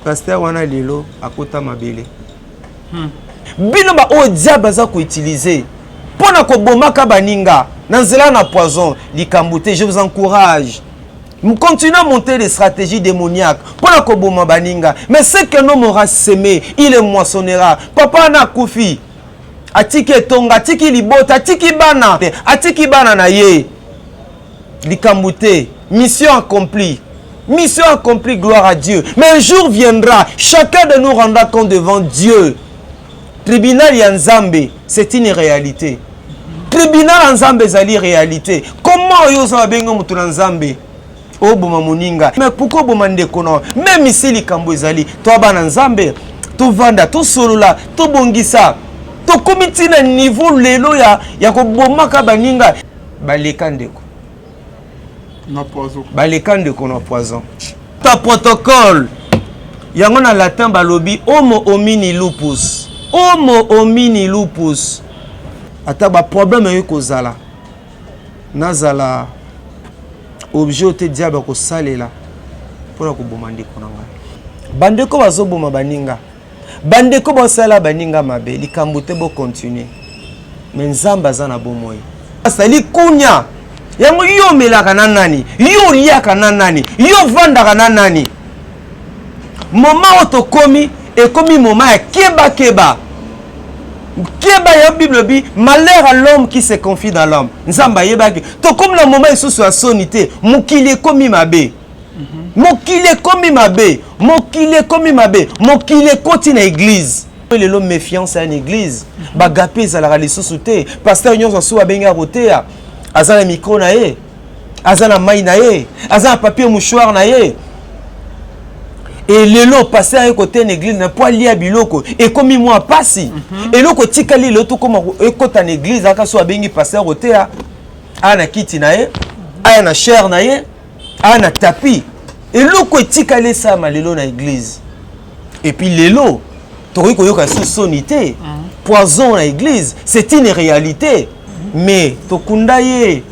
pasteur wana lelo akota mabele bino ba o diable za ko utiliser pona ko bomaka baninga na nzela na poison likambute. Je vous encourage, continuez à monter des stratégies démoniaques pona ko boma baninga, mais ce que l'homme aura semé il le moissonnera. Papa na kufi atiki tonga atiki libota atiki bana na ye likambute. Mission accomplie. Mission accomplie, gloire à Dieu. Mais un jour viendra, chacun de nous rendra compte devant Dieu. Tribunal Yanzambe, c'est une réalité. Tribunal Yanzambe, c'est une réalité. Comment yo sa bengo mutu Yanzambe? Oh boma moninga. Mais pourquoi boma ndekono? Même ici likambo ezali, to bana Nzambe, to vanda, to solola, to bongisa, to komiti na niveau lelo ya ko bomaka baninga. Baleka ndeko. Na poison. Balekande kono poison. Ta protocole. Yango na latin balobi homo homini lupus. Homo homini lupus. Ata ba problème yoko zala. Nazala objet te diable ko salela. Pona ko bomande konanga. Bandeko bazo boma baninga. Bandeko basala baninga mabe. Likambo te bo continuer. Mais Nzamba za na bomoyi. Asali kunya. Yango yo melaka na nani, yo liaka na nani, yo vandaka na nani. Moment otokomi ekomi moment ya keba keba. Keba ya Bible bi malheur à l'homme qui se confie dans l'homme. Nzamba yebaki to comme le moment isusu ya sonité, mokili ekomi mabe. Mokili ekomi mabe, mokili ekomi mabe, mokili ekoti na église. Le l'homme méfiance à une église, bagape za la lisusu te, pasteur nyonso so abenga rotea. Azana micro na ye, azana mai na ye, azana papier mouchoir na ye. Et lelo passé à côté une église n'a pas lié à biloko et comme moi passi. Et loko tikali le tout comme écoute en église aka so abengi passer roté a na kiti na ye, a na chair na ye, a na tapis. Et loko tikali ça ma lelo na église. Et puis lelo tori ko yoka sous sonité, poison na église, c'est une réalité. Mais tokunda ye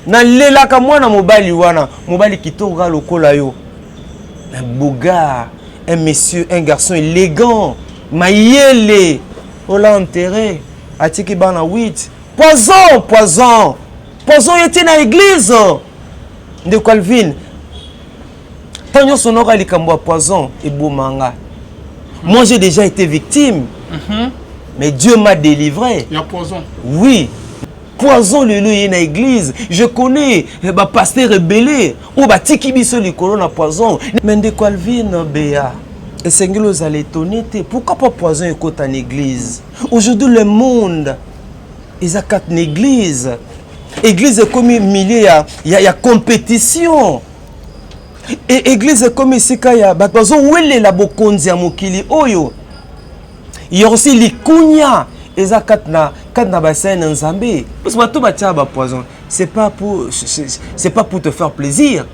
na lelaka mwana mobali wana mobali kitoka lokola yo un bougard, un monsieur, un garçon élégant mayele on l'a enterré atiki bana 8 poison était na église de Calvin tanyo sonora likambo poison et bomanga. Moi j'ai déjà été victime mais Dieu m'a délivré. Il y a poison. Oui. Poison le lieu na église. Je connais ba pasteur rebellé ou ba tiki biso likolo na poison. Mais de Calvin Béa. Et sengelo za l'étonner. Pourquoi pas poison écoute en église? Aujourd'hui le monde ils a quatre églises. Église est comme milieu il y a compétition. Et église est comme ici ka ya ba poison wele la bokonzi ya mokili oyo. Il y a aussi likunya. Et ça quand na bassin Nzambe parce que tout batia ba poison c'est pas pour te faire plaisir,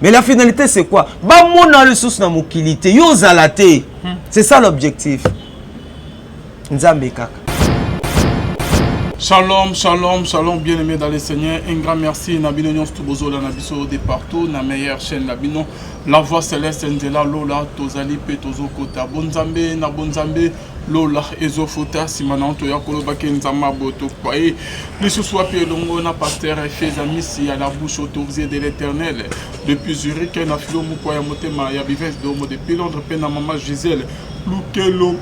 mais la finalité c'est quoi? Ba mona ressource na mokilité yo zalate. C'est ça l'objectif. Nzambe kaka. Shalom, shalom, shalom, bien-aimés dans le Seigneur. Un grand merci. Nabino Nyons Tubozola Nabiso de partout. Na meilleure chaîne Nabino. La voix céleste Ndela Lola Tozali Pe Tozo Kota. Bonzambe na Bonzambe Lola Ezofota Simana Toya Kolobake Nzama Boto Kwae. Le soir Pielongo na pasteur Feza Missi à la bouche autorisée de l'Éternel. Depuis Zurich, na Filo Mukwaya Motema Yabives Domo depuis Londres, Pena Maman Gisèle Lukelo.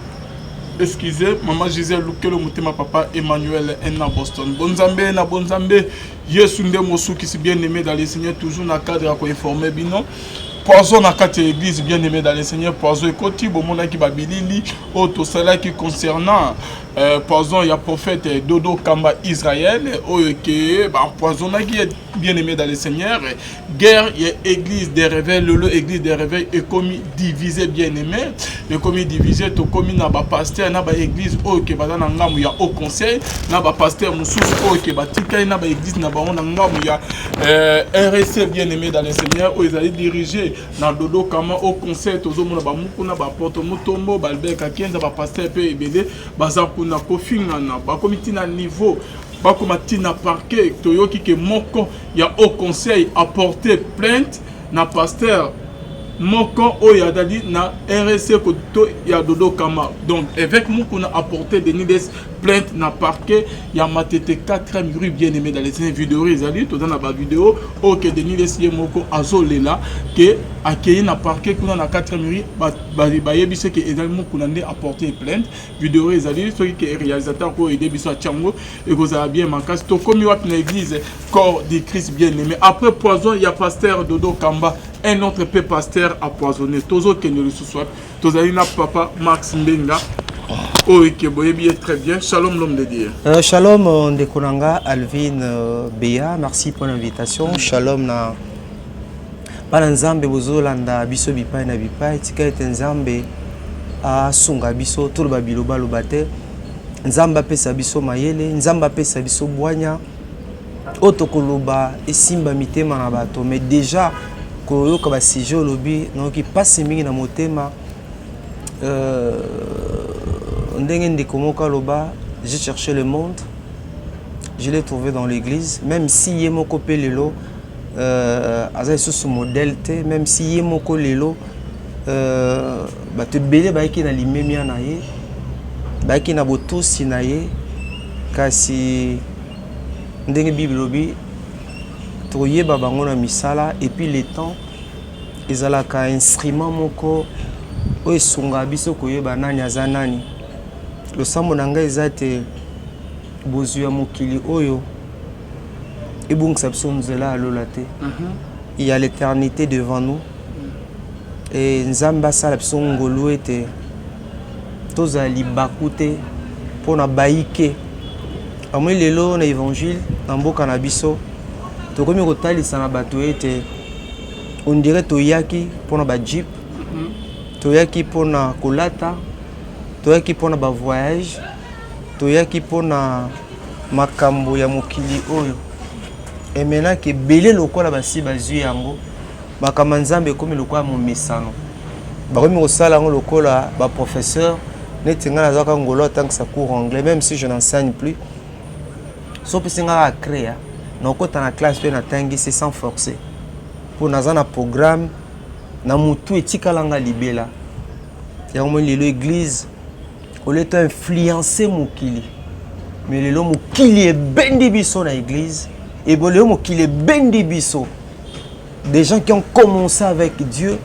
Excusez, maman Gisèle Lukelo Mutema papa Emmanuel na Boston. Bonzambe na Bonzambe, Yesunde Mosu qui si bien aimé dans les Seigneurs, toujours na cadre à informer bino. Poison na quatre églises bien aimé dans les Seigneurs, poison ekoti bomona ki babilili auto cela qui concernant poison il y a prophète Dodo Kamba Israël que poison qui est bien aimé dans les Seigneurs, guerre il y a église des réveils le église des réveils est commis divisé bien aimé, et commis divisé to commis na ba pasteur na ba église que ba na ngamu ya au conseil na ba pasteur mususu que ba tika na ba église na ba on ngamu ya RC bien aimé dans les Seigneurs ils allaient diriger na Dodo Kama au conseil tozo mona ba mukuna ba porto mutombo balbeka kenza ba pasteur pe ebele bazaku na kofinga na ba comité na niveau ba komati na parquet toyoki ke moko ya au conseil apporter plainte na pasteur Moko Oyadadi na RSC Koto ya Dodo Kama. Donc, avec nous qu'on a apporté des plaintes na parquet, il y a matete 4e rue bien aimé dans les vidéos, ils allaient tout dans la vidéo, ok, Denis Des Moko Azolé là, que accueilli na parquet qu'on a na 4e rue, bayebi ce que également qu'on a apporté plainte, vidéo ils allaient, ceux qui est réalisateur ko aider biso à Tchango et que ça a bien manqué. C'est comme il y a une église corps de Christ bien aimé. Après poison, il y a pasteur Dodo Kamba. Un autre peu pasteur empoisonné. Tozo qui ne le soit. Tozalina papa Max Mbenga. Oh, qui est très bien. Shalom l'homme de Dieu. Shalom Ndekonanga Alvin Béa. Merci pour l'invitation. Shalom na Balanzambe Bozolanda Biso Bipai na Bipai. Tika ete Nzambe a sunga biso turba biloba lobate. Nzamba pesa biso mayele. Nzamba pesa biso boanya. Otokoloba esimba mitema na bato. Mais déjà koyoka ba sujet lobi donc passe mingi na motema ndenge ndeko moka loba j'ai cherché le monde, je l'ai trouvé dans l'église, même si yemoko pelelo aza sous modèle te, même si yemoko lelo ba te belé ba ki na limemia na ye ba ki na botusi na ye kasi ndenge bible lobi toyeba bango na misala et puis les temps ezalaka instrument moko oyo esunga biso koyeba nani aza nani. Losambo na ngai eza te bozwi ya mokili oyo ebungisa biso nzela alola te. Il y a l'éternité devant nous et nzambe asala biso ngolu ete tozala libaku te mpona bayike amoi lelo na évangile na mboka na biso tokomi kotalisa na bato ete on dirait toyaki pona ba jeep, toyaki pona kolata, toyaki pona ba voyage, toyaki pona makambo ya mokili oyo. Et maintenant que belé lokola basi bazui yango makambo nzambe komi lokola mo mesano. Bakomi kosala ngo lokola ba professeur neti nga nazaka ngolo tant que ça cours anglais même si je n'enseigne plus. Sauf que nga créer donc quand na classe pe na tangi c'est sans forcer pour naza na programme na mutu etikalanga libela ya mo lelo église au lieu d'influencer mokili mais lelo mokili ebendi biso na église et bon lelo mokili ebendi biso des gens qui ont commencé avec Dieu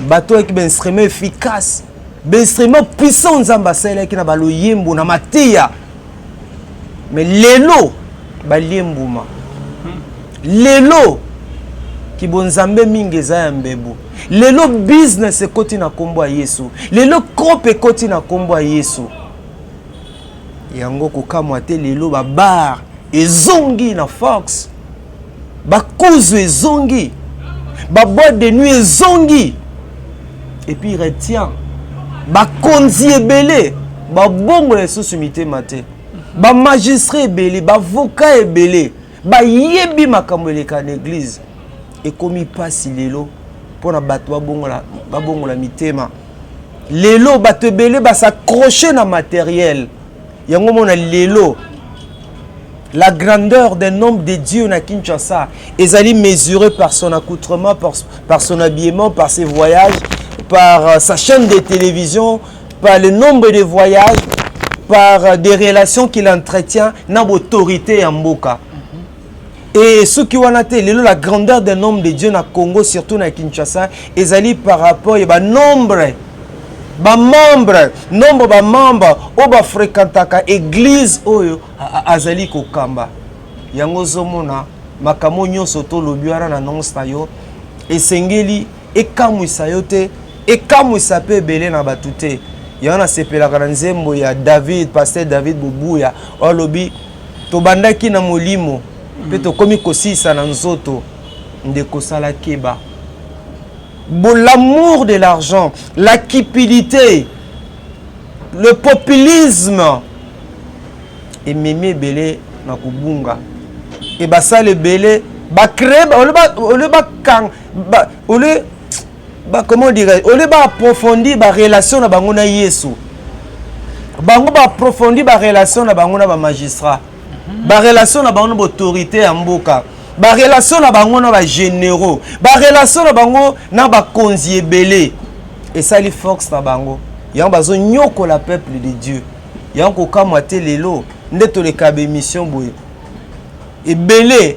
bateau avec un instrument efficace un instrument puissant nzamba sala qui na balo yembo na matia mais lelo baliembuma lelo ki bonzambe mingi eza ya mbebu lelo business ekoti na kombo ya Yesu lelo kope ekoti na kombo ya Yesu yango kokamwa te lelo babar ezongi na Fox bakuzu ezongi baboîte de nuit ezongi et puis retient bakonzi ebele babongo lisusu mitema te ba magistrat ebele ba avocat ebele ba yebi makambo eleka na église ekomi pasi lelo pona bato babongola mitema lelo bato ebele basakroche na matériel yango mona lelo la grandeur d'un homme de Dieu na Kinshasa ezali mesurée par son accoutrement, par son habillement, par ses voyages, par sa chaîne de télévision, par le nombre de voyages, par des relations qu'il entretient na autorité en mboka. Et ce qui wana te lelo la grandeur d'un homme de Dieu na Congo surtout na Kinshasa ezali par rapport à nombre o ba fréquentaka église oyo azali kokamba yango zomona makamo nyonso to lobiara na nonsta yo esengeli ekamwisa yo te ekamwisa pe belé na batute yana sepelaka na nzembo ya David pasteur David Bobuya olobi to bandaki na molimo pe to komi kosisa na nzoto ndeko sala keba. Bon, l'amour de l'argent, la cupidité, le populisme et mémé belé na kubunga et basa le belé ba créer comment dirais on ba approfondir ba relation na bango na Yesu bango ba approfondir ba relation na bango na ba magistrat ba relation na bango na autorité ya mboka ba relation na bango na ba généraux, ba relation na bango na ba konzi ebele. Et ça les force na bango. Yango bazo nyoko la peuple de Dieu. Yango kamwa te lelo ndeto le kabe mission boye. Ebele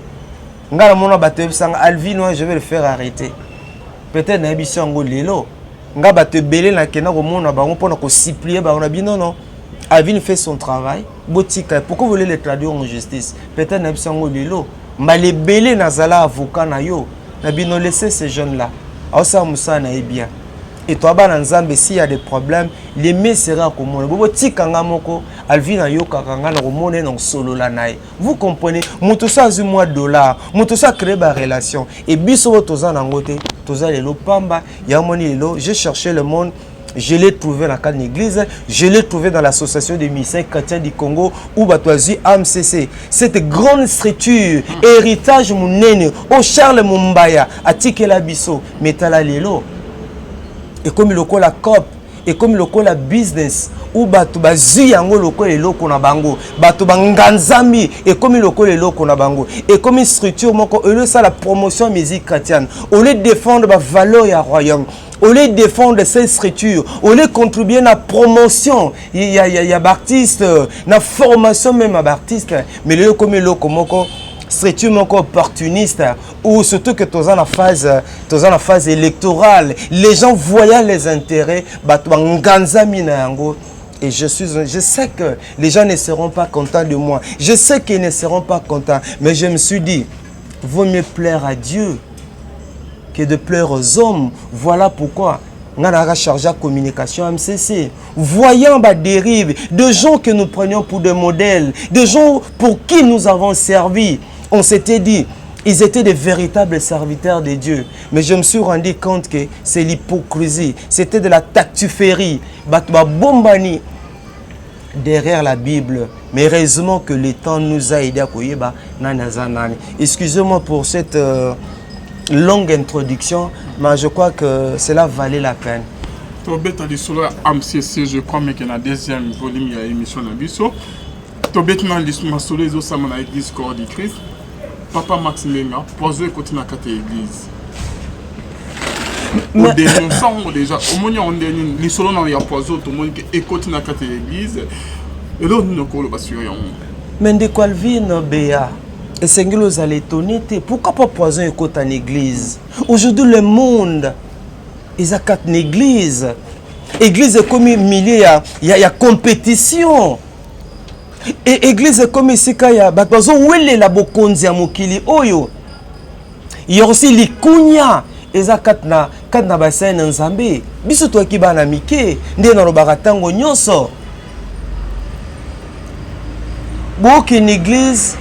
ngala mona bato bisanga Alvino, je vais le faire arrêter. Peut-être na mission ngo lelo. Nga bato ebele na kena ko mona bango pona ko supplier bango na bino non. Alvin fait son travail. Botika, pourquoi vous voulez le traduire en justice? Peut-être na mission ngo lelo. Mais ebele nazala avocat na yo. Na bino laisser ces jeunes là. Asa musa na ebia. Et toi, Nzambe, s'il y a des problèmes, les mains sera comme on. Vous comprenez? Motosa a moins de dollars. Motosa crée une relation. Et biso toza nangote, toza lelo pamba, yamoni lelo. J'ai cherché le monde. Je l'ai trouvé dans la église, je l'ai trouvé dans l'association des musiciens chrétiens du Congo ou Batoazi AMCC. Cette grande structure, héritage mounene, au Charles Mumbaya, à Tikela Bisso, Metala Lelo. Et comme il y a la COP, et comme il y a la business, ou batu bazu yango loko le loko na bango, batu banganzami, et comme il y a le loko na bango, et comme une structure moko, eux ça la promotion musique chrétienne, au lieu de défendre la valeur ya royaume, au lieu de défendre cette structure, au lieu de contribuer à la promotion, il y a l'artiste, la formation même à l'artiste, mais le comme le loko moko. C'est une opportuniste ou surtout que tu es en phase électorale, les gens voyant les intérêts, et je sais que les gens ne seront pas contents de moi. Je sais qu'ils ne seront pas contents, mais je me suis dit, vaut mieux plaire à Dieu que de plaire aux hommes. Voilà pourquoi on a chargé la communication MCC. Voyant la dérive de gens que nous prenions pour des modèles, de gens pour qui nous avons servi. On s'était dit, ils étaient des véritables serviteurs de Dieu. Mais je me suis rendu compte que c'est l'hypocrisie. C'était de la tactuférie. Bombani derrière la Bible. Mais heureusement que le temps nous a aidés à koyeba nanazanani. Excusez-moi pour cette longue introduction, mais je crois que cela valait la peine. Je crois qu'il y a un deuxième volume de l'émission Nabiso. Tobetna lisma solo ezo sama na église corps du Christ. Papa Max Menga, poiso écouter na kate église. Au dénonçant déjà, au moment où on dénonce, les solo na ya poiso tout le monde écoute na kate église. Et là nous ko lo basuri on. Mais de quoi vient Béa? Et Seigneur vous allez étonner, pourquoi pas poison écoute en église? Aujourd'hui le monde ils a quatre églises. Église est comme milieu il y a compétition. Et église comme ici kaya batozo wele la bokonzi ya mokili oyo. Il y a aussi likunya eza katna bassin nzambe. Biso to ki bana mike nde na robaka tango nyonso. Boki une église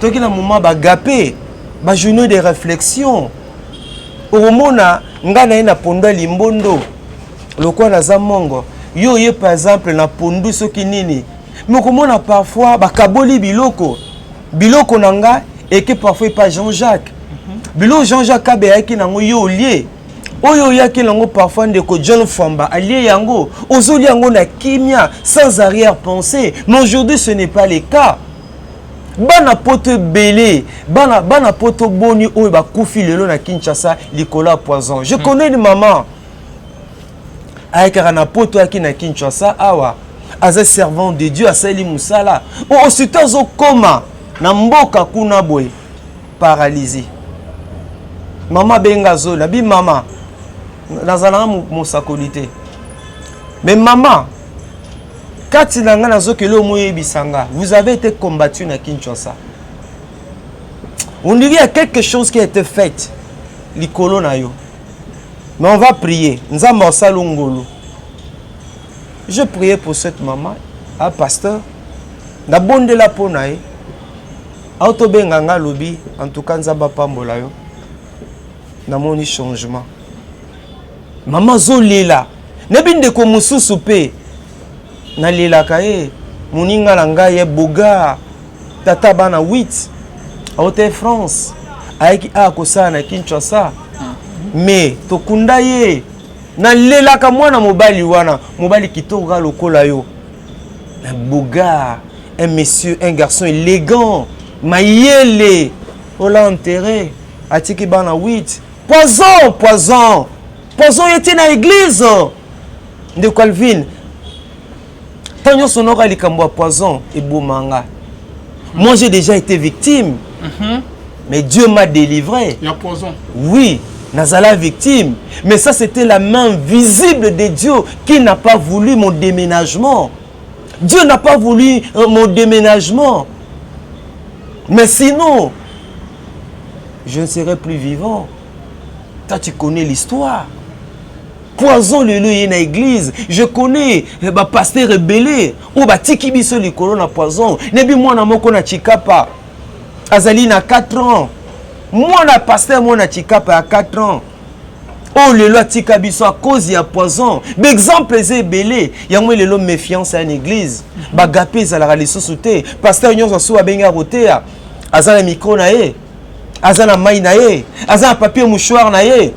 to ki na moment bagapé ba journée de réflexion. Oromona ngana ina ponda limbondo. Lokwa na zamongo. Yo ye par exemple na pondu soki nini. Mais comment on a parfois bakaboli biloko nanga et que parfois pas Jean-Jacques biloko Jean-Jacques Kabea qui nango yo lié oyo yaki nango parfois ndeko John Famba allié yango ozoli yango na kimia sans arrière-pensée. Mais aujourd'hui ce n'est pas le cas. Bana poto belé bana poto boni oyo bakufi lelo na Kinshasa likola poison. Je connais une maman avec un poto yaki na Kinshasa awa as servant de Dieu, à Sali Moussala. Aussitôt, au coma, Namboka Kunaboy, paralysé. Maman Bengazo, la bi maman, Nazana Moussakolité. Mais maman, quand il a Bisanga, vous avez été combattu à Kinshasa. On dirait qu'il y a quelque chose qui a été fait. L'icolo nayo. Mais on va prier. Nous avons Salungolo. Je priais pour cette maman, un pasteur. Na bonde la ponae. Auto benganga lobi, en tout cas nzamba pambola yo. Na moni changement. Maman zo lela. Nebinde ko mususu pe. Na lela kae. Moninga langa ye boga. Tata bana 8. Auto France. Aiki a ko sa na Kinshasa. Mais tokunda ye. Na lela ka mwana mobali wana mobali kitoka lokola yo na boga un monsieur un garçon élégant mayele on l'a enterré. Atiki bana 8. Poison, poison. Poison était dans l'église. De Calvin. Tanyo sonora likambo poison et boumanga. Moi j'ai déjà été victime. Mais Dieu m'a délivré. Il y a poison. Oui, Nazala victime. Mais ça c'était la main visible de Dieu qui n'a pas voulu mon déménagement. Dieu n'a pas voulu mon déménagement. Mais sinon, je ne serais plus vivant. Toi, tu connais l'histoire. Poison le lieu dans l'église. Je connais le pasteur rebellé. Ou tiki biso le colon poison. Nebi moi na moko na chikapa. Azali na 4 ans. Moi na pasteur moi na chikapa à 4 ans. Oh le loi tika biso à cause ya poison. Exemple c'est belé. Yango le l'homme méfiance à l'église. Bagapé za la lisusu te. Pasteur nyonso so abenga rotea. Azana micro na ye. Azana mai na ye. Azana papier mouchoir na ye.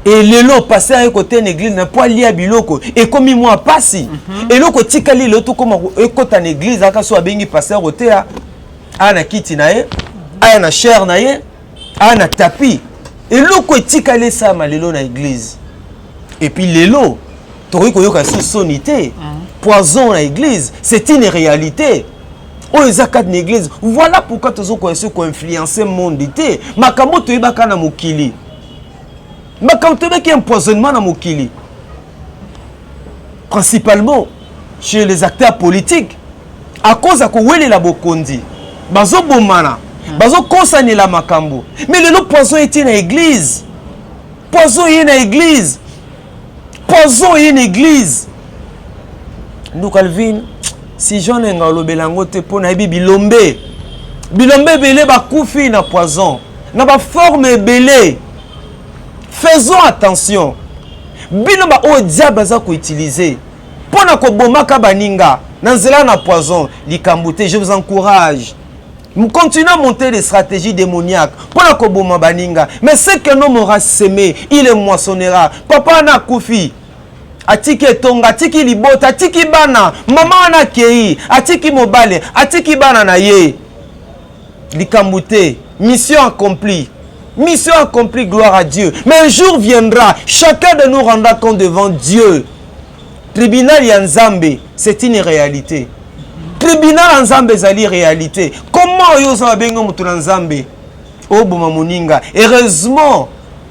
Et le lot passé à côté de l'église n'a pas lié à biloko. Et comme moi passi. Et l'autre tikali le tout comme écoute en église aka so abengi passer rotea. Ana kiti na ye. Ana chair na ye. Ana tapis. Et l'autre tikali ça malelo na église. Et puis le lot tori ko yoka sonité. Poison na église, c'est une réalité. Oh les acades na église. Voilà pourquoi tous ceux qui influencer monde était. Makambo to ibaka na mokili. Mais quand tu veux qu'il y ait un empoisonnement dans Mokili, principalement chez les acteurs politiques, à cause de quoi la bokondi, bazo bomana, bazo konsani la makambo. Mais le poison est dans l'église. Poison est dans l'église. Poison est dans l'église. Nous Calvin, si j'en ai un belango te pour na bilombe. Bilombe belé ba koufi na poison. Na ba forme belé. Faisons attention. Bilomba o diable za ko utiliser. Pona ko bomaka baninga, nanzela na poison, likambute, je vous encourage. Continuez à monter des stratégies démoniaques. Pona ko bomaka baninga, mais ce que l'homme aura semé, il le moissonnera. Papa na koufi. Atiki tonga, atiki libota, atiki bana, maman na kei, atiki mobale, atiki bana na ye. Likambute, mission accomplie. Mission accomplie, gloire à Dieu. Mais un jour viendra, chacun de nous rendra compte devant Dieu. Tribunal Yanzambe, c'est une réalité. Tribunal Yanzambe, c'est une réalité. Comment vous avez Nzambe? Oh, Bomamuninga. Heureusement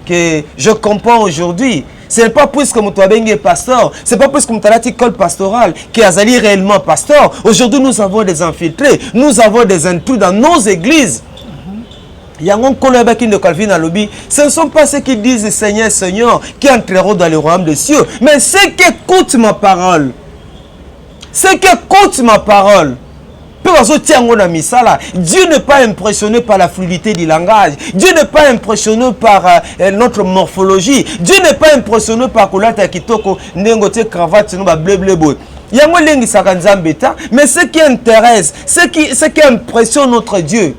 que je comprends aujourd'hui. Ce n'est pas puisque vous êtes pasteur, ce n'est pas puisque vous avez école pastorale qui a réellement pasteur. Aujourd'hui, nous avons des infiltrés, nous avons des intrus dans nos églises. Ce ne sont pas ceux qui disent Seigneur, Seigneur, qui entreront dans le royaume des cieux, mais ceux qui écoutent ma parole. Ceux qui écoutent ma parole. Dieu n'est pas impressionné par la fluidité du langage. Dieu n'est pas impressionné par notre morphologie. Dieu n'est pas impressionné par kolata kitoko nengote cravate no ba bleu. Mais ce qui intéresse, ce qui impressionne notre Dieu,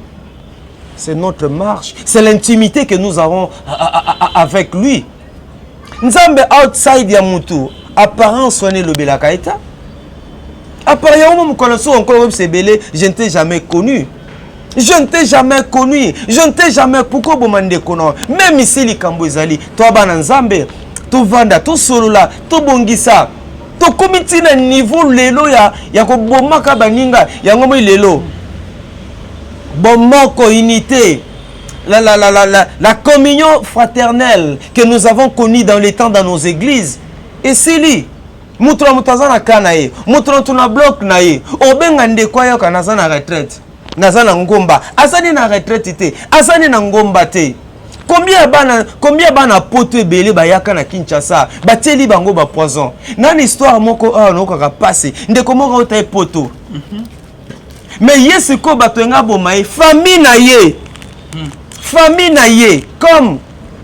c'est notre marche, c'est l'intimité que nous avons avec lui. Nzambe outside ya mutu, apparent soigner le belakaita. Apparemment, mon connaisseur encore c'est belé, je ne t'ai jamais connu. Je ne t'ai jamais connu. Je ne t'ai jamais. Pourquoi vous m'en déconnez? Même ici, les Kambozali, toi, Bananzambe, tu vanda, tu solola, tu bongisa, tu comité na niveau lelo ya ko bomaka baninga, ya ngomo lelo. Bomoko unité. La communion fraternelle que nous avons connue dans les temps dans nos églises. Et c'est lui. Moutra mutazana kanae, moutra tuna bloc nae, obenga ndekwa yo kanaza na retraite. Naza na ngomba, azani na retraite te, azani na ngomba te. Combien bana poto belé bayaka na Kinshasa, bateli bango ba poison. Nan histoire moko no kaka passé, ndeko moko ota poto. Mais yesu ko batoenga bomae, famille na ye. Famille na ye, comme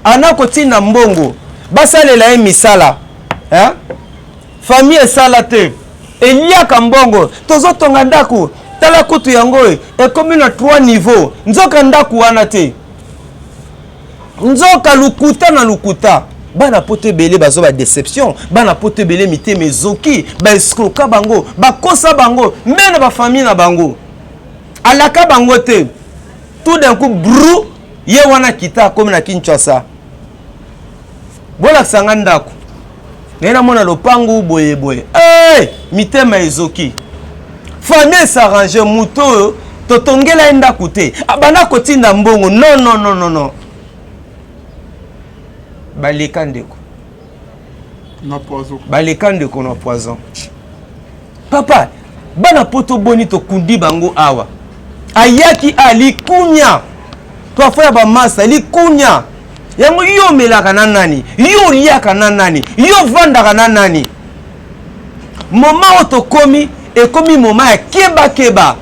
anakoti na mbongo, basalela e misala. Hein? Famille et salate. Il y a Kambongo. Tozo tongandaku. Tala kutu yangoe. Et comme il y a 3 niveaux. Nzoka ndaku anate. Nzoka lukuta na lukuta. Bana pote belé bazo ba déception. Bana pote belé mité mezoki. Ba escroka bango. Ba kosa bango. Mena ba famille na bango. Alaka bango te. tout d'un coup brou ye wana kita comme na Kinshasa bola sanga ndako nena mona lopangu boye boye mitema ezoki famille s'arrange muto totongela ndako te abana kotinda mbongo non baleka ndeko na poison baleka ndeko na poison papa bana poto boni to kundi bango awa ayaki alikunya to foya ba masa likunya yango yo melaka na nani yo liaka na nani yo vandaka na nani moma otokomi ekomi moma ya keba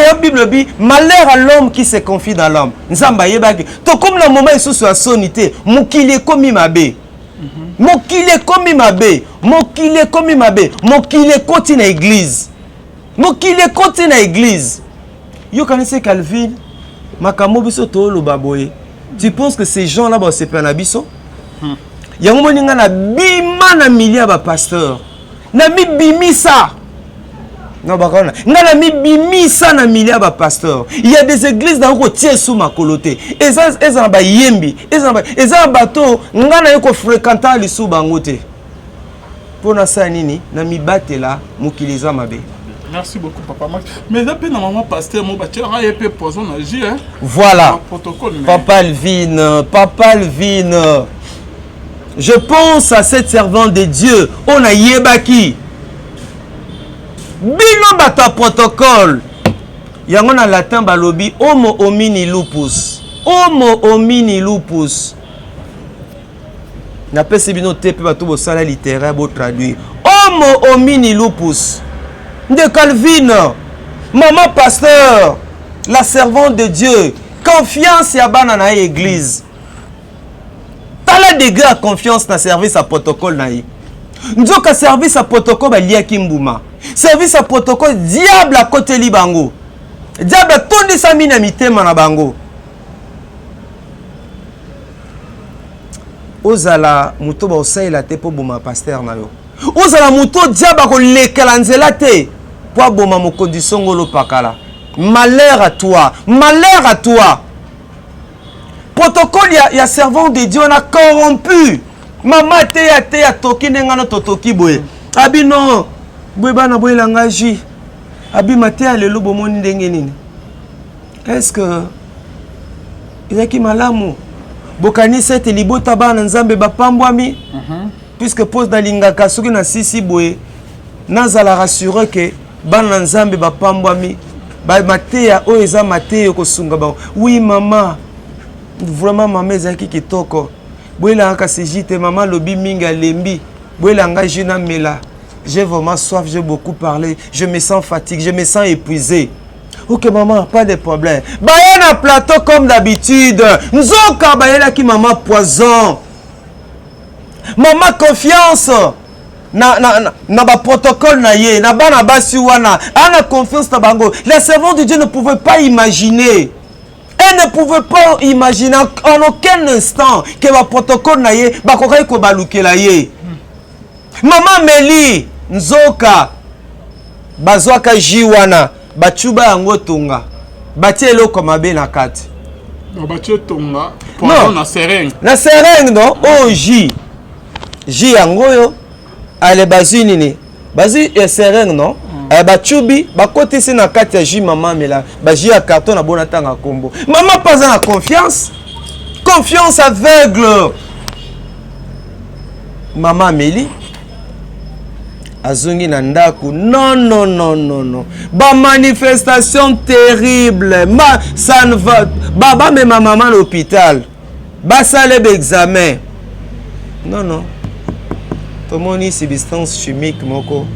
ya Bible bi malheur à l'homme qui se confie dans l'homme nzamba yebaki to comme le moment isusu ya sonité mokili ekomi mabe mokili ekomi mabe mokili ekoti na église yo kanisi Calvin makambo biso to lo baboye tu penses que ces gens là ba se pena biso yango moninga na bima na milia ba pasteur na mibimisa non bakona ngana mibimisa na milia ba pasteur il y a des églises dans ko tie sous ma coloté ezana ba yembi ezana bato ngana yoko fréquenter li sous bangote pona sa nini na mibatela mokiliza mabe. Merci beaucoup, Papa Max. Mais là, na maman pasteur, mon bâtiment a été poison à J. Voilà. Papa Alvin. Je pense à cette servante de Dieu. On a yebaki. Bino bata protocole. Yango na latin balobi homo homini lupus. Na pesi bino tepe bato bo sala littéraire bo traduire. Homo homini lupus. De Calvin, maman pasteur, la servante de Dieu, confiance à banana église. T'as des gars confiance dans service à protocole naï. Nous ka service à protocole balia kimbuma. Service à protocole diable à côté libango. Diable tout de sa minamité manabango. Ozala muto ba osai la te po boma pasteur na yo. Ozala muto diable ko lekalanzela te. Pour boma mo condition ngolo pakala. Malheur à toi. Protocole ya servant de Dieu on a corrompu. Maman te ya toki nengana totoki boye. Abi non. Boye bana boye langaji. Abi mate alelo bomoni ndenge nini. Est-ce que ezaki malamu bokani sete libota bana nzambe bapambwami puisque pose dalingaka soki na sisi boye nazala rassurer que bana nzambe bapambwami ba mateya oyo eza mateya kosunga ba oui maman vraiment maman ezaki kitoko boyela ka sejite maman lobi mingi alembi boyela nga jina mela j'ai vraiment soif, j'ai beaucoup parlé, je me sens fatigué, je me sens épuisé. Ok maman, pas de problème. Bayana plateau comme d'habitude. Nzoka bayela ki maman poison. Maman confiance. Na ba protocole na ye, na bana basi wana, ana confiance na bango. Les servants de Dieu ne pouvaient pas imaginer. Elle ne pouvait pas imaginer en aucun instant que ba protocole na ye ba kokai ko balukela ye. Maman Meli nzoka bazwaka jiwana bachuba yango tonga batie eloko mabe na kati batie tonga pour na seringue non oh ji yango yo ale bazini ni bazi ya seringue non bachubi bakotisi na kati ya ji maman Mela baji ya carton na bona tanga kombo maman pas na confiance aveugle maman Meli azungi na ndaku non ba manifestation terrible ça ne va baba mais ma maman à l'hôpital ba sale examen non tomoni substance chimique moko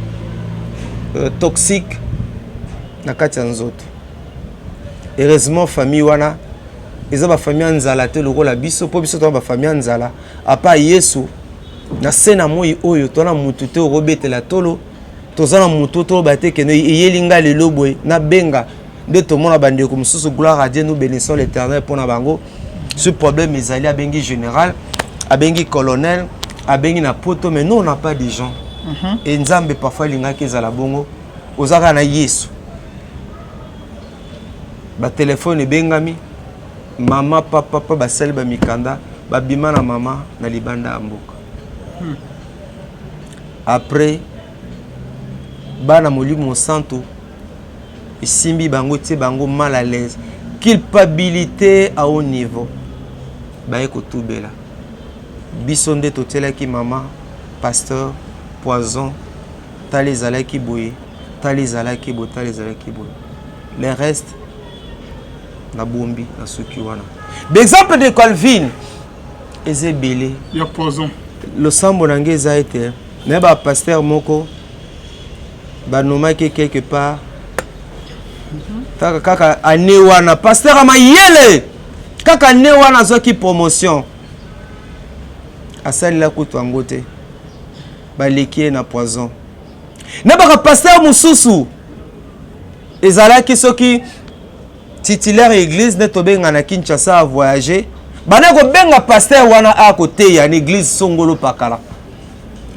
toxique na kati ya nzoto. Heureusement famille wana eza ba famille nzala te lokola biso po biso to ba famille nzala apa Yesu na sena moi oyo tona mutu te robetela tolo tozana mutu to bate ke yelinga lelo boy na benga de to mona bande ko mususu gloire à Dieu, nous bénissons l'Éternel pour na bango. Ce problème ezali abengi général, abengi colonel, abengi na poto, mais nous on n'a pas de gens. Et nzambe parfois linga ke za la bongo ozaka na Yesu. ba téléphone ebengami mama papa basali ba mikanda babima na mama na libanda ya mboka. Après bana molimo santo isimbi bango tie bango mal à l'aise, culpabilité à haut niveau. Baye kotubela biso nde totelaki mama pasteur poison tali ezalaki boye tali ezalaki boye tali ezalaki boye, le reste na bombi na suki wana. L'exemple de Calvin ezebele ya poison le sambo nange eza ete na ba pasteur moko banomaki quelque part kaka ane wana pasteur amayele kaka ane wana azwaki promotion asalila kutu yango te baleki na poison. Na baka pasteur mususu ezalaki soki titulaire église ne tobenga na Kinshasa a voyager bana ko benga pasteur wana a côté ya église Songolo Pakala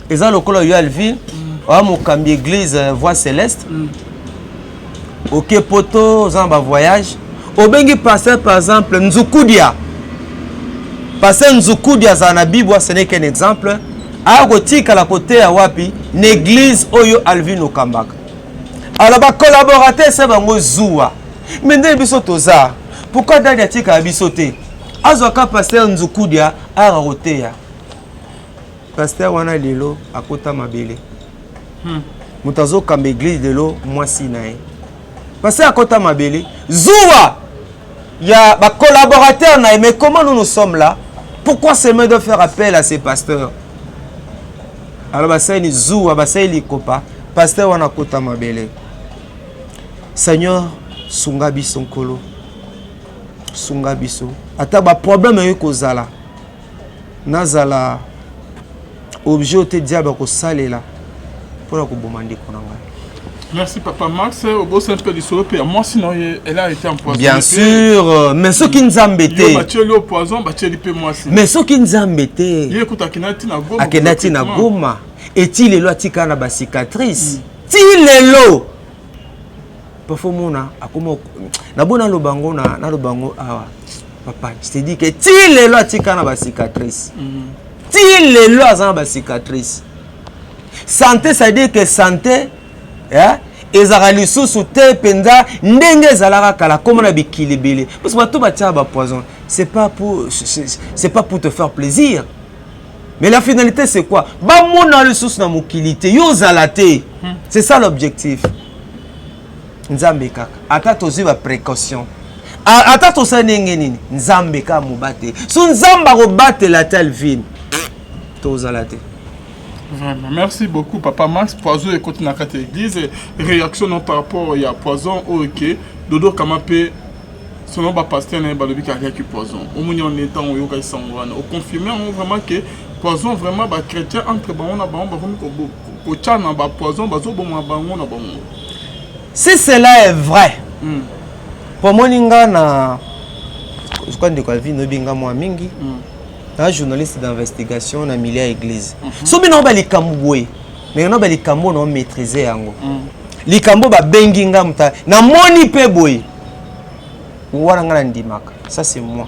eza lokolo yo Alvin wa mokambi église Voix Céleste OK poto zamba voyage obengi pasteur par exemple Nzukudia pasteur Nzukudia za na Bible ce n'est qu'un exemple a kotika la côté ya wapi l'église oyo Alvin Okambaka. Alors ba collaborateur c'est bango zuwa mais biso toza pourquoi dadi atika biso te azoka pasteur Nzukudia a roteya pasteur wana lelo akota mabele mutazo kamba église lelo mwasi nae pasteur akota mabele zuwa ya ba collaborateur na mais comment nous sommes là, pourquoi seulement de faire appel à ces pasteurs? Alors basani zuwa basali kopa pasteur wana akota mabele. Seigneur sunga biso nkolo sunga biso ata ba problème yoko zala nazala objet te diable ko salela pour ko bomande konanga. Merci Papa Max. Au beau simple du solo père moi sinon elle a été empoisonnée. Bien sûr, mais ce qui nous embêtait. Le poison battu le moi si. Mais ce qui nous embêtait. Il écoute akinati na goma. Akinati na goma. Et-il est là tika na ba cicatrice. Ti lelo. Parfois mona akoma na bona lobango na lobango awa. Papa, je te dis que ti lelo tika na ba cicatrice. Ti lelo azana ba cicatrice. Santé ça veut dire que santé ezaka lisusu te penza ndenge ezalaka kala comme na bikilibele parce que bato batia ba poison c'est pas pour te faire plaisir, mais la finalité c'est quoi? Ba mona lisusu na mokilité yo zalate, c'est ça l'objectif. Nzambe kaka ata tozi ba précaution ata to sa ndenge nini nzambe ka mobate so nzamba ko battre la telle vine to zalate. Vraiment. Merci beaucoup Papa Max. Poison et côté na carte église réaction non par rapport à poison OK dodo kamapé selon ba pasteur na balobi ka qui poison au moni on est temps au yoka sangwana au confirmer vraiment que poison vraiment ba chrétien entre ba on a ba ko tchana ba poison ba zo bon ba on a bon. Si cela est vrai pour moninga na je crois que Calvin no binga moi mingi un journaliste d'investigation na milieu église. So bino ba likambo boye. Mais no ba likambo no maîtriser yango. Likambo ba benginga muta na moni pe boye. Wala ngana ndimaka. Ça c'est moi.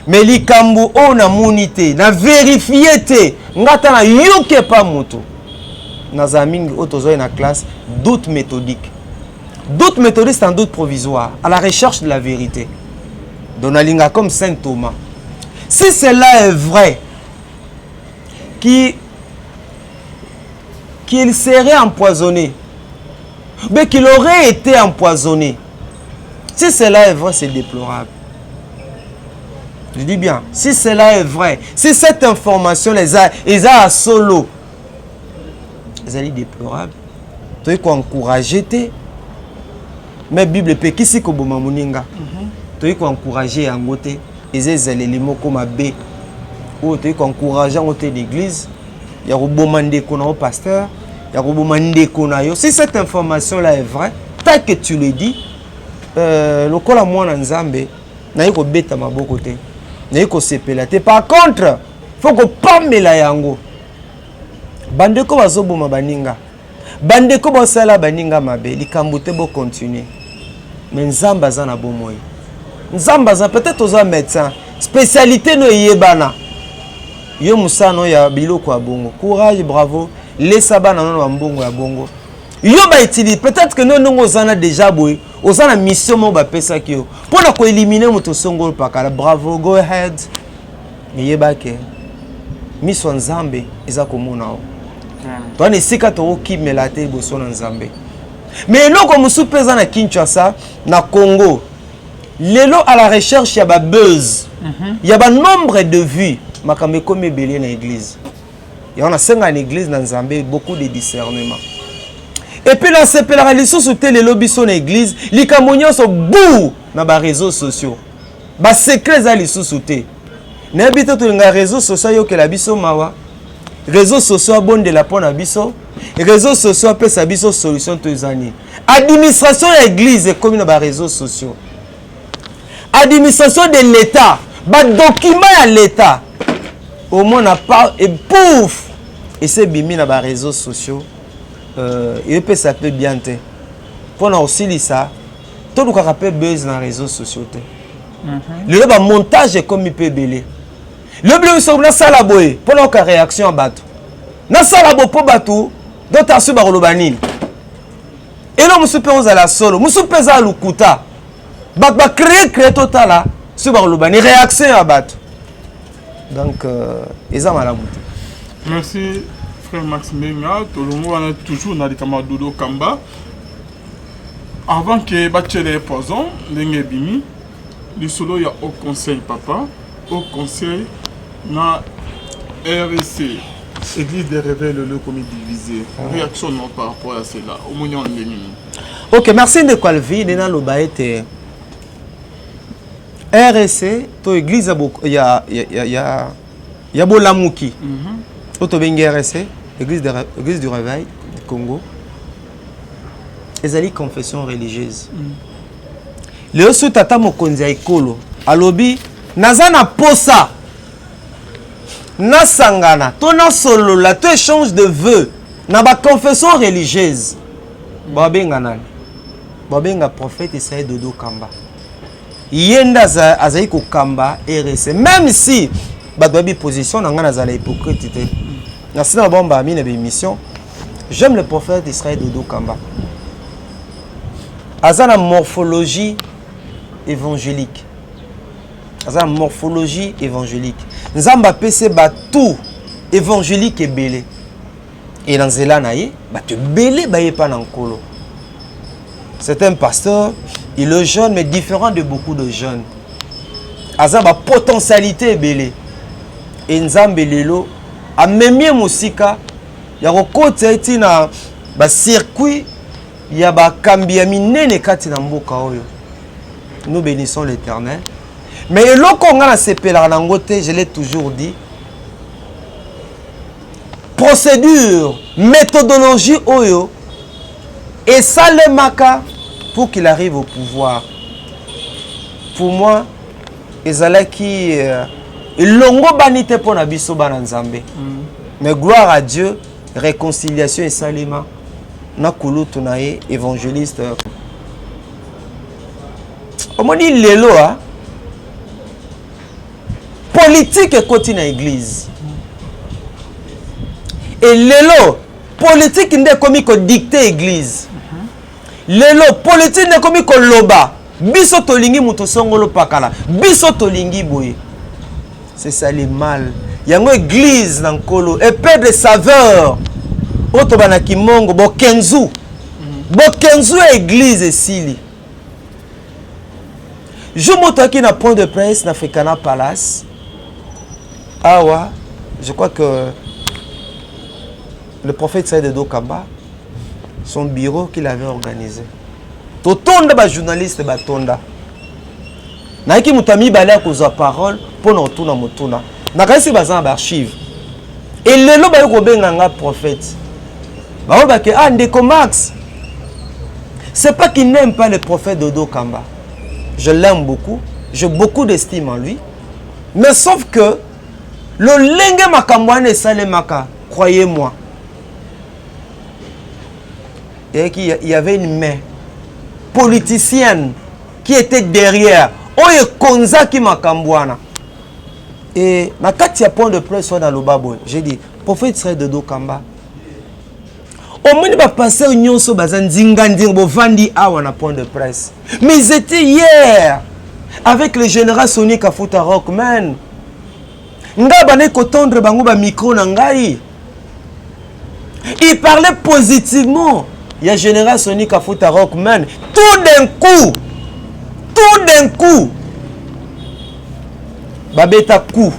Mais likambo o na monité, na vérifier te, ngata na yoke pa moto. Na zamingi otozo na classe doute méthodique. Doute méthodique c'est un doute provisoire à la recherche de la vérité. Donalinga comme Saint Thomas. Si cela est vrai, qu'il serait empoisonné, mais qu'il aurait été empoisonné, si cela est vrai, c'est déplorable. Je dis bien, si cela est vrai, si cette information les a à solo, c'est déplorable. Tu dois encourager, mais la Bible peut qui c'est que tu dois encourager en côté. Les éléments comme abbé ou tu encourageant côté l'église, il y a robomandé qu'on a au pasteur, il y a robomandé qu'on a yo. Si cette information là est vraie, tant que tu le dis, le col à moi en Zambé, n'a eu qu'au bêta ma beau côté, n'a eu qu'au sepelate. Par contre, faut que pas me la yango. Bande ko bazobo ma baninga, bande ko basala baninga mabe, li kambote bo continuer. mais nzamba za na bomoi nzamba za peut-être aux médecin spécialité no yebana yo musano ya biloko ya bongo courage bravo laissa bana no mbongo ya bongo yo ba utilise peut-être que non ozana déjà boy ozana mission mo ba pesa ki yo pona ko éliminer moto songolo pakala bravo go ahead yebake miso nzambe eza komona o to ne sika to ki melate boso na nzambe mais eloko musu pesa na Kinshasa na Congo lelo à la recherche ya ba buzz ya ba nombre de vues makambe comme belé na église ya on a 5 en église na nzambe beaucoup de discernement et puis là c'est la religion sous télé lobby son église likamonyo so bou na ba réseaux sociaux ba secret za li sous té na bito to nga réseaux sociaux yo ke la biso mawa réseaux sociaux bonde la pona biso réseaux sociaux pesa biso solution to zani administration ya église comme na ba réseaux sociaux administration de l'état ba document ya l'état au moins n'a pas et pouf et c'est bimi na ba réseaux sociaux et peut ça peut bien te pour aussi ça tout le cas buzz dans les réseaux sociaux le ba montage comme il peut belé le bleu sur la salle à boy pour la réaction à bateau na salle à pour bateau d'autres sur barolobanine et là monsieur pense à la solo monsieur pense à lukuta ba créer total là sur barolobanine réaction à bateau donc ils ont mal merci frère Max Menga tout le monde est toujours dans les Kamadodo Kamba avant que bachele poison ndenge bimi le solo ya au conseil papa au conseil na RSC église des réveils le comité divisé réaction non par rapport à cela au moment de OK merci de Calvi dans le baete RSC to église ya bolamuki to bengi RSC église du réveil du Congo ezali confession religieuse le osu tata mokonzi ekolo alobi nazana posa na sangana to na solola to échange de vœux na ba confession religieuse babenga nani babenga prophète Isaïe Dodo Kamba yenda azali ko kamba RSC même si badobi position na ngana zala hypocrite te na sina bomba amine be mission j'aime le prophète Israël Dodo Kamba azana morphologie évangélique azana morphologie évangélique nzamba pese ba tout évangélique et belé et dans zela naye ba te belé ba yepa na nkolo c'est un pasteur il est jeune mais différent de beaucoup de jeunes azana potentialité belé et nzambe lelo a memie musika ya kokota etina ba circuit ya ba kambi ya minene kati na mboka oyo. Nous bénissons l'Éternel. Mais eloko nga na sepela na ngote, je l'ai toujours dit. Procédure, méthodologie oyo et salemaka pour qu'il arrive au pouvoir. Pour moi, ezalaki longo banite pour na biso bana nzambe. Mais gloire à Dieu, réconciliation et salema na kulutu na ye évangéliste. Omoni lelo a politique ekoti na église. Et lelo politique nde komi ko dicter église. Lelo politique nde komi ko loba. Biso tolingi muto songolo pakala. Biso tolingi boye. C'est ça le mal. Yango église na nkolo et peu de saveur. Oto bana kimongo bo kenzu. Bo kenzu église esili. Je m'entends na point de presse na Africana Palace. Awa, je crois que le prophète Isaïe Dodo Kamba, son bureau qu'il avait organisé. Totonda ba journaliste ba tonda. Na ki mutami balé ko parole pour na tuna mutuna. Na kasi bazan ba archive. Et lelo ba ko benga prophète. Ba ba ke ndeko Max. C'est pas qu'il n'aime pas le prophète Dodo Kamba. Je l'aime beaucoup, j'ai beaucoup d'estime en lui. Mais sauf que le lenge makamwane salemaka, croyez-moi. Il y avait une main politicienne qui était derrière. Oye konza qui makambwana. Et na kati ya point de presse dans le babo, j'ai dit prophète Israël Dodo Kamba. Au moins ba passer nyonso bazan ndinga bo vandi awa na point de presse. Mais ils étaient hier avec le général Sony Kafuta Rockman. Nga bane ko tendre bango ba micro na ngai. Il parlait positivement. Il y a général Sony Kafuta Rockman. Tout d'un coup, babeta coup.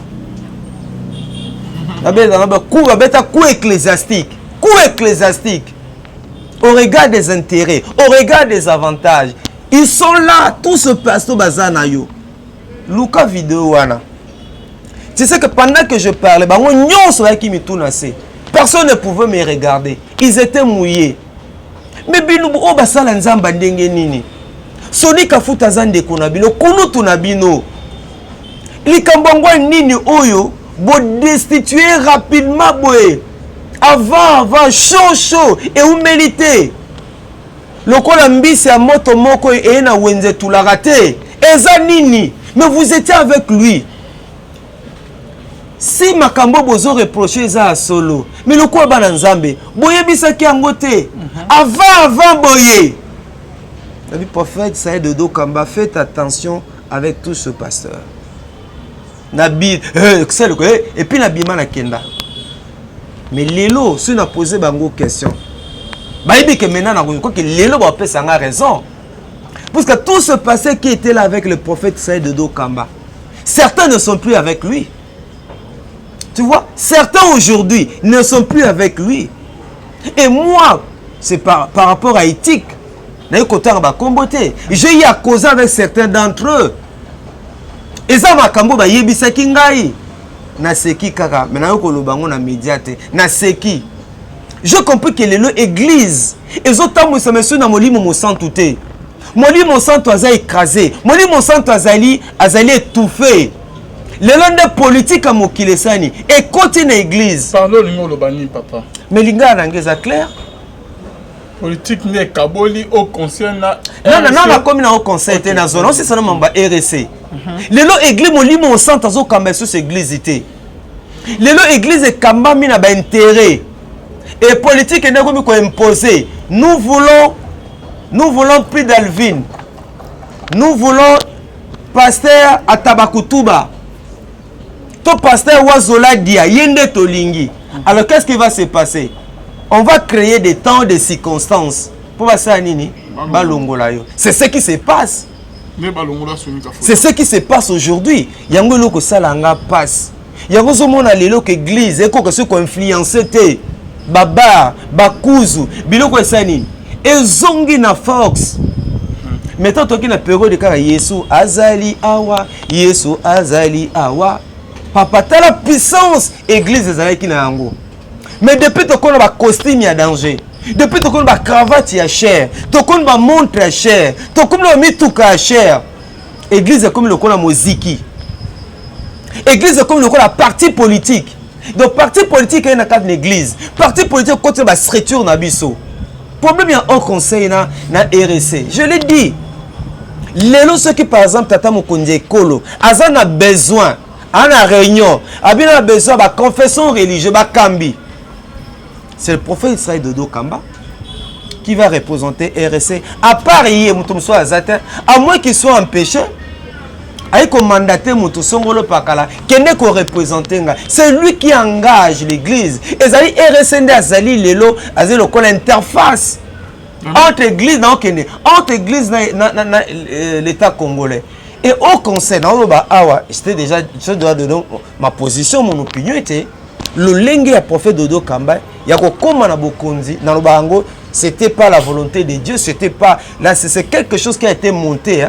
Babeta coup ecclésiastique. Coup ecclésiastique. Au regard des intérêts, au regard des avantages. Ils sont là, tout ce pasteur bazana yo. Luka vidéo wana. Tu sais que pendant que je parlais, personne ne pouvait me regarder. Ils étaient mouillés. Mais binubu o basala nzamba ndenge nini. Sony Kafuta zande konabino, kunu tunabino. Likambangwa nini oyo, bo destituer rapidement boye. Avant, chaud, et vous méritez. Le Kolambis à moto moko et na wenze tout la raté. Eza nini, mais vous étiez avec lui. Si makambo bozo reproché ça solo, mais le quoi bananzambe, boye bisaki angote. Avant boye. Le prophète Saïd Dodo Kamba, faites attention avec tout ce pasteur. Nabi, et puis Nabima na kenda. Mais Lélo, si on a posé une question, il que maintenant, que Lélo va faire sa raison. Parce que tout ce passé qui était là avec le prophète Saïd Dodo Kamba, certains ne sont plus avec lui. Tu vois, certains aujourd'hui ne sont plus avec lui. Et moi, c'est par rapport à éthique. J'ai eu à causer avec certains d'entre eux. Et ça m'a kambo ba yebisa kingai. Na seki kaka, maintenant ko lobango na médiate. Na seki. Je comprends que l'église, et autres moi ça me sonne na molimo mo santuté. Molimo santo aza écrasé. Molimo santo azali étouffé. Le lande politique à mokilesani et côté na église. Parlons limo lobani papa. Mais linga na ngeza clair. Politique n'est kaboli au conseil na. Non, comme na au conseil était na zone, c'est ça mamba RC. Lelo église molimo au centre zo kamba sur cette église était. Lelo église kamba mina ba intérêt. Et politique n'est comme quoi imposer. Nous voulons plus d'Alvin. Nous voulons pasteur Atabakutuba. Ton pasteur Wazola Dia yende tolingi. Alors qu'est-ce qui va se passer? On va créer des temps, des circonstances. Pour passer nini? C'est ce qui se passe. C'est ce qui se passe aujourd'hui. Yango loko salanga passe. Yango zomona lelo que église eko que ceux qui influencé te baba bakuzu biloko esani ezongi na Fox. Maintenant toi qui na période de kaka Yesu azali awa, Yesu azali awa. Papa ta la puissance église ezali ki na yango. Mais depuis tu connais ba costume ya danger. Depuis tu connais ba cravate ya cher, tu connais ba montre ya cher, tu connais ba mituka ya cher. Église est comme le la moziki. Église est comme le la parti politique. Donc parti politique est dans cadre l'église. Parti politique contre la structure na biso. Problème il y a un conseil na RC. Je l'ai dit. Les ceux qui par exemple tata mokonde kolo, azan a besoin, en a réunion, a besoin de confession religieuse, ba kambi. C'est le prophète Israël Dodo Kamba qui va représenter RC. À part hier, à moins qu'il soit empêché, avec un mandaté Moutosongolo Pakala, qui n'est qu'au représentant. C'est lui qui engage l'église. Et ça dit RC Azali Lelo, Azali Lokol interface entre l'église et l'État congolais. Et au conseil, c'était déjà, je dois donner ma position, mon opinion était. Le lengue à prophète Dodo Kamba, c'était pas la volonté de Dieu, c'était pas là, c'est quelque chose qui a été monté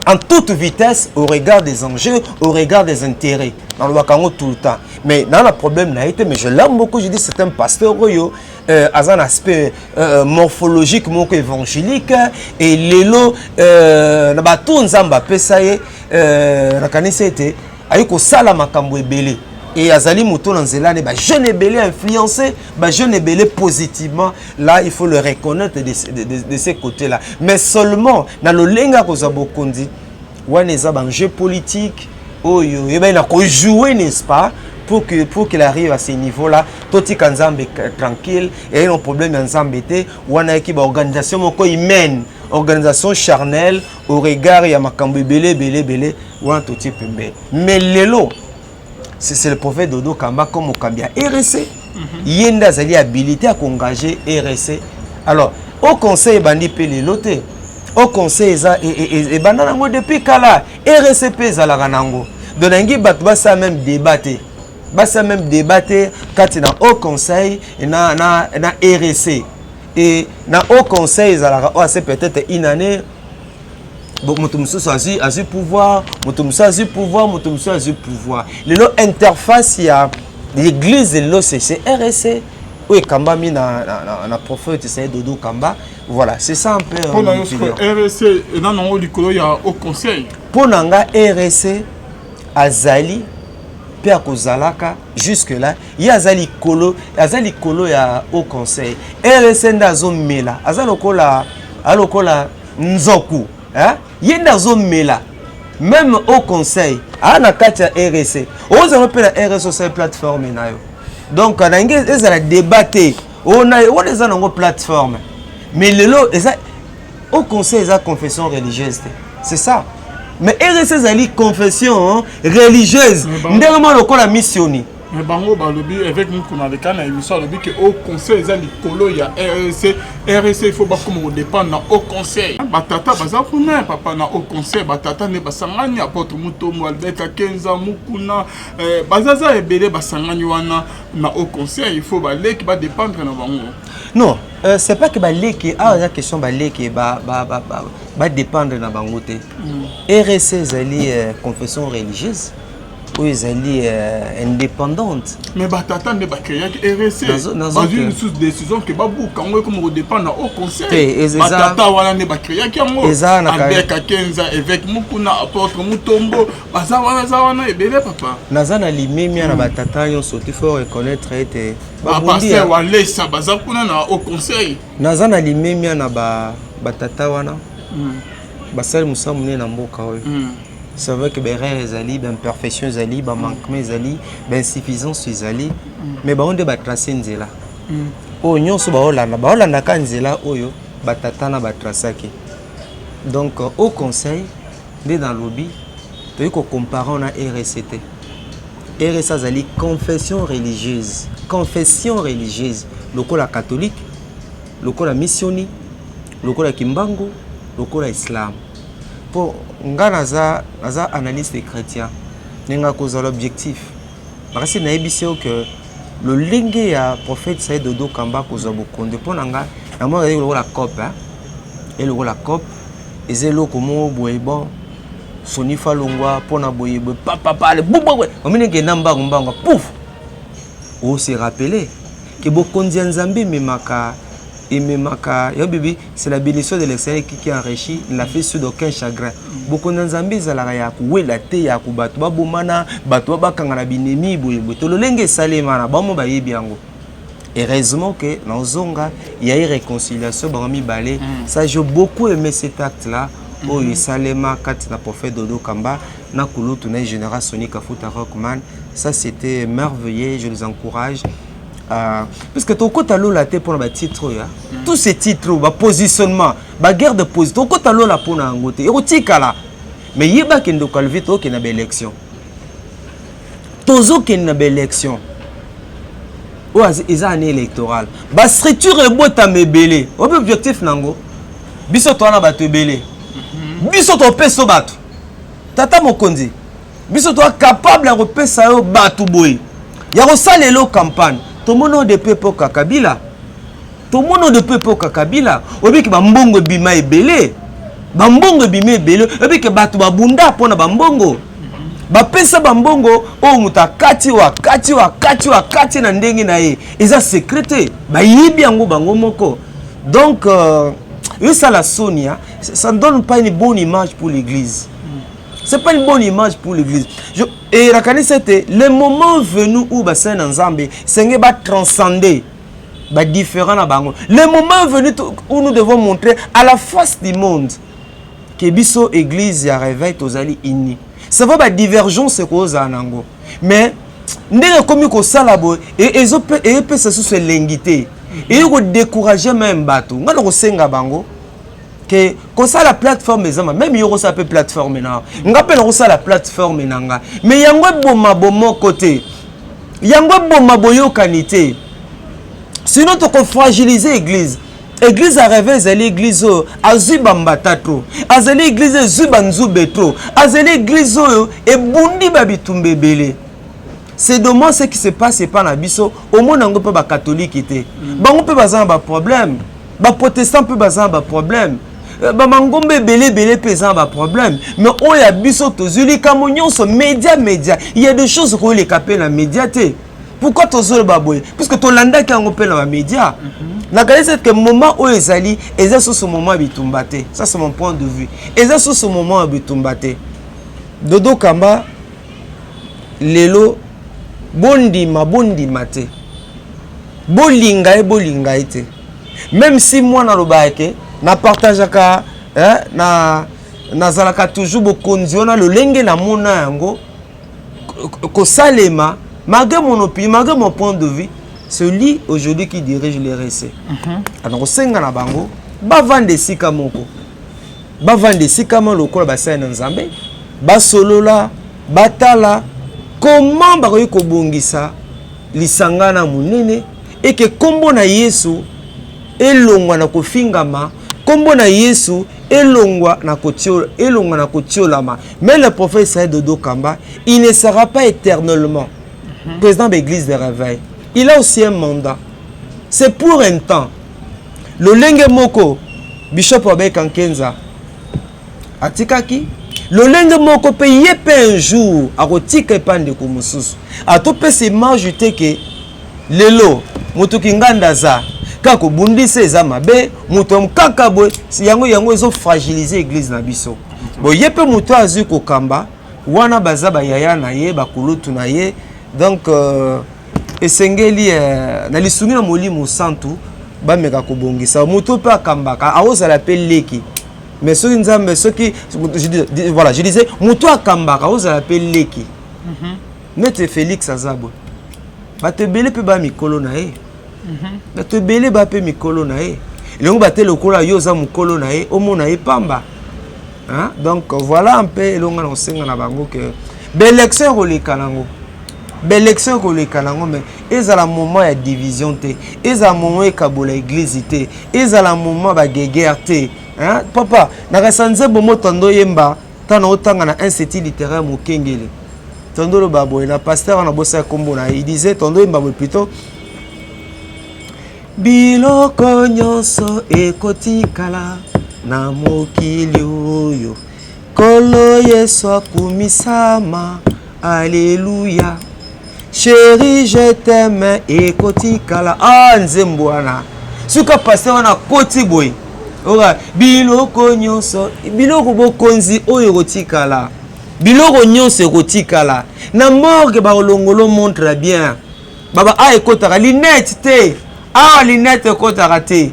en toute vitesse au regard des enjeux, au regard des intérêts. Dans le Wakango tout le temps. Mais dans le problème n'a été, mais je l'aime beaucoup, je dis c'est un pasteur à un aspect morphologique, évangélique, et l'élo, tout nzamba pesaye, la kanise était, ayoko sala makambo ebele. et azali moto dans zelane ba jeune belé influencé ba jeune belé positivement là il faut le reconnaître de ces côtés là mais seulement dans le lenga ko za bokondi wana za ba jeu politique oyo et ben il a jouer n'est-ce pas pour qu'il arrive à ce niveau là toti kanzambe tranquille et un problème ensemble té wana ki ba organisation moko humaine organisation charnelle au regard ya makambo belé wana toti pembe mais lelo c'est le prophète Dodo Kamba comme Okambia RSC. Yenda zali habilité à engager RSC. Alors, au conseil bandi pelé loté. Au conseil et bananango depuis kala RSC pesa la ranango. Donangi batba ça même débattre. Basa même débattre quand na au conseil et na RSC. Et na au conseil ça c'est peut-être une année. Bon, motomuso a du pouvoir, motomuso a du pouvoir, motomuso a du pouvoir. Le interface, il y a l'église de l'OCC, RSC. Oui, Kamba mi na prophète, c'est Dodo Kamba. Voilà, c'est ça un peu. Pour la RSC, il y a au conseil. Pour nanga RSC, Azali, Père Kozalaka, jusque-là, il y a Azali Kolo, il y a au conseil. RSC ndazo mela, Azali Kola Nzoku. Hein? Yenda zomela même au conseil ana katia RSC on a appelé la RSC sur plateforme nayo donc on a ezala débattre on les a dans plateforme mais lelo au conseil eza confession religieuse c'est ça mais RSC zali confession religieuse ndenge lokola missioni mais bango balobi avec nous qu'on a le cas na émission lobi que au conseil za likolo ya RSC il faut pas comme dépendre au conseil batata baza kuna papa na au conseil batata ne basangani apôtre Mutombo Albert Kenza Mukuna bazaza ebele basangani wana na au conseil il faut baleki ba dépendre na bango non c'est pas que baleki la question baleki ba dépendre na bango te RSC zali confession religieuse oui, elle est indépendante. Mais batata ne ba créer RSC. Dans une sous-décision que babu quand on comme dépend au conseil. Batata wana ne ba créer qui ngo. Avec Kenza avec Mukuna apôtre Mutombo, baza wana ebele papa. Nazana limemi na batata yon sauté faut reconnaître était. Pasteur wale ça baza kuna na au conseil. Nazana limemi na batata wana. Basali musamune na mboka oyo. C'est vrai que les erreurs zali, les imperfections zali, les manquements zali, les insuffisances zali, mais on doit tracer nzela. Oh nyonso baolanda ka nzela oyo batata na batrasaki. Donc au conseil dès dans lobby, tu ko comparer na RST. RSA zali confession religieuse, lokola catholique, lokola missioni, lokola kimbangu, lokola islam. Pour nga naza analyste chrétien nenga cause l'objectif parce que naebisi que le lingue ya prophète Saïd Dodo Kamba cause bokonde pour nga na mo la COP et la COP ezelo komo boyebon soni falongwa pona boyebe papa le bubwe omine ke namba ngomba pouf on s'est rappelé que bokonzi nzambe et Memaka, c'est la bénédiction de l'extérieur qui enrichit, il n'a fait sur d'aucun chagrin. Beaucoup d'Anzambis, il a coupé la thé, il a coupé la bomana, batouba kangana binemi, bouilloulengue salemana, bamo baye biango. Heureusement que dans Zonga, il y a eu réconciliation, barami balé. Ça, j'ai beaucoup aimé cet acte-là. Oh, il salema, quand il a prophète Dodo Kamba, na kulo tourné général Sonic Afuta Rockman. Ça, c'était merveilleux, je les encourage. Parce que ton côté à l'eau la tête pour le titre, tous ces titres, le positionnement, la guerre de position, ton côté à l'eau la pour n'angote, et au tika mais il y a qui ne doit vite qu'il y a une élection. Tozo qu'il y a une élection. Ou ils ont une année électorale. La structure est bonne à me belé. Objectif nango. Biso toi na bato belé. Biso toi peso bato. Tata mokondi. Biso toi capable de repérer ça au bato boy. Il y a aussi les campagne. Tout le monde de peuple Kabila. Tout le monde de peuple Kabila. Obi ki bambongo bima ebele. Bambongo bima ebele. Obi ki batu babunda pona bambongo. Ba pesa bambongo o muta kati na ndenge na ye. Eza secrété. Ba yibi yango bango moko. Donc ça la Sonia, ça ne donne pas une bonne image pour l'église. C'est pas une bonne image pour l'église. Et la canisse c'était le moment venu où bassin ensemble, c'est va transcender différents na bango. Le moment venu où nous devons montrer à la face du monde que biso église ya réveil tozali ini. Ça va ba divergence cause anango. Mais ndenge komi ko sala bo et peut ça sous l'ingité. Et ko décourager même bato. Ngalo ko senga bango que ça la plateforme ezama même yoko ça peut plateforme na. Ngapela ko ça la plateforme nanga. Mais yango boma bomo côté. Yango boma boyo kanité. Sinon tu fragiliser l'église. L'église a rêvé à l'église a zubambata trop. A l'église zubanzube trop. A l'église et bundi babitumbe belé. C'est dommage ce qui se passe pas na biso au monde on peut pas catholique était. Bango peut bazan ba problème. Ba protestant peut bazan ba problème. Ba mangombe belé pesant ba problème. Mais on y a biso to zuli kamonyon so média. Il y a des choses qu'on les capé la médiaté. Pourquoi tu as baboy? Parce que tu l'as qui a appelé dans les médias. La qualité c'est que le moment où ils allaient, ils sont sur ce moment où ils tombent. Ça c'est mon point de vue. Ils sont sur ce moment où ils tombent. Dodo Kamba, Lelo, bondi mate. Bolinga ite. Même si moi na lobaeke, na partage ka, na zalaka toujours bokonzi on a le lenge na mona yango ko salema. Malgré mon opinion, malgré mon point de vue, celui aujourd'hui qui dirige les RC. Alors, au sein de la bango, ba vendre sika moko. Ba vendre sika moko lokola ba sa nzambe. Ba solo la, batala. Comment ba ko bongisa lisangana munene et que kombo na Yesu elongwa na kofingama, kombo na Yesu elongwa na kotiolama. Mais le prophète Saïd Dodo Kamba, il ne sera pas éternellement président de l'église de réveil. Il a aussi un mandat. C'est pour un temps. Le Lenge Moko, Bishop Obek Ankenza, Atikaki, le Lenge Moko paye un jour à Rotika Pande Kumusus. A tout peut s'imaginer que Lelo, Mutukingandaza, Kako Bundise Zamabe, Mutom Kakabo, Yango ils ont fragilisé l'église Nabiso. Bon, Yepe Muto Azuko Kamba, Wana Bazaba Yaya Naye, Bakulutu Naye. Donc, esengeli na lisungi na molimo santu ba meka kobongisa moto pe akambaka aoza l'appel leki mais ceux nzambe ceux qui voilà je disais moto akambaka aoza l'appel leki Maître Félix Azabo ba te belé pe ba mikolo na e ba te belé ba pe mikolo na e longo ba te lokola yoza mukolo na e omona e pamba hein donc voilà un peu longa na senga na bango que l'élection olekanango. L'élection que les Kanango, mais ils ont un moment de division, ils ont un moment de l'église, ils ont un moment de guerre. Papa, na resanze bomo tando yemba, tano otanga na institut littéraire mokengele. Tando le babo, na pasteur na bossa kombo na, il disait tando yemba plutôt biloko nyonso ekotikala na mokili oyo. Kolo Yesu akumisama, alléluia. Chérie, je t'aime et koti kala. Ah, nzembwana. Suka pasteur na koti boy. Ora, biloko nyonso, biloko bokonzi oyo koti kala. Biloko nyonso koti kala. Na morgue ba olongolo montre bien. Baba a ekotaka linette te. Ah, linette ekotaka te.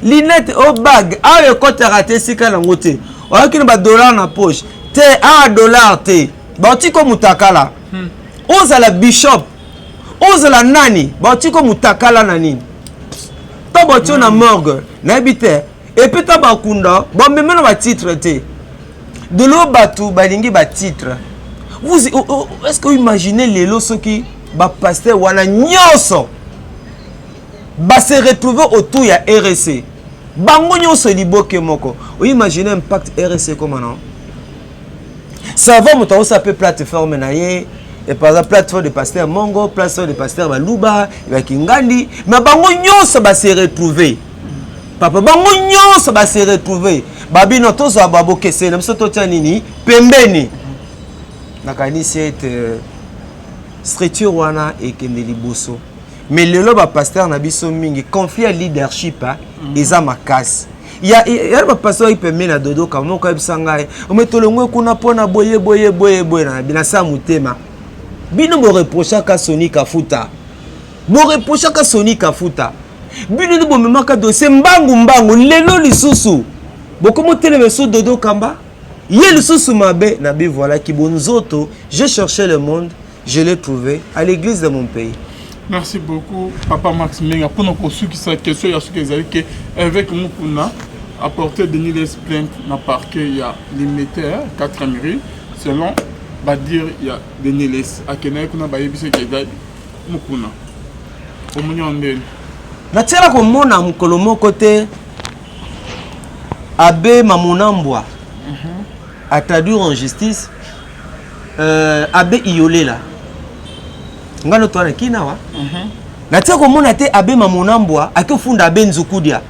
Linette au bag, ah ekotaka te sika na ngote. Oaki na ba dollar na poche. Te ah dollar te. Ba tiko mutakala. Oza la bishop, oza la nani, batiko mutakala na nini. Tabatio na morgue, na ebite, et puis tabakunda, bon même na ba titre te. De l'eau batou, balingi ba titre. Vous est-ce que vous imaginez les lots qui ba pasteur wana nyoso ba se retrouver autour ya RC. Bango nyoso liboke moko. Vous imaginez impact RC comment non? Ça va muta osa pe plateforme na ye. Et par exemple, plateforme de pasteur Mongo, plateforme de pasteur Baluba, Kingandi, mais bango nyonso ba se retrouver. Papa bango nyonso ba se retrouver. Babi no tozo ababo kese na msoto tyanini pembeni. Nakani cette structure wana ekende liboso. Mais lelo ba pasteur na biso mingi confie leadership eza makasi. Il y a un pasteur qui peut mettre dodo comme moi comme sangai. On met tout le monde qu'on a pour na boye na bina sa mutema. Bino bo reprocha ka Sony Kafuta. Bo reprocha ka Sony Kafuta. Bino bo memaka dossier mbangu lelo lisusu. Bo komo tele beso dodo kamba. Yé lisusu mabe na bi voilà ki bonzoto. Je cherchais le monde, je l'ai trouvé à l'église de mon pays. Merci beaucoup, Papa Max Menga. Pour nous qui sa question, il y a ce que vous avez dit avec Mukuna, apporter Denis les plaintes dans le parquet, il y a limité 4 mairies. Selon, va dire, il y a Denis les. À Kenya, il y a des Mukuna. Au Mouniandel. La tierra comme mon am Kolomo côté Abbé Mamonambwa a traduit en justice Abbé Iolé là. Ngano toana kina wa na tia ko mona te Abbé Mamonambwa ake funda Abbé Nzukudia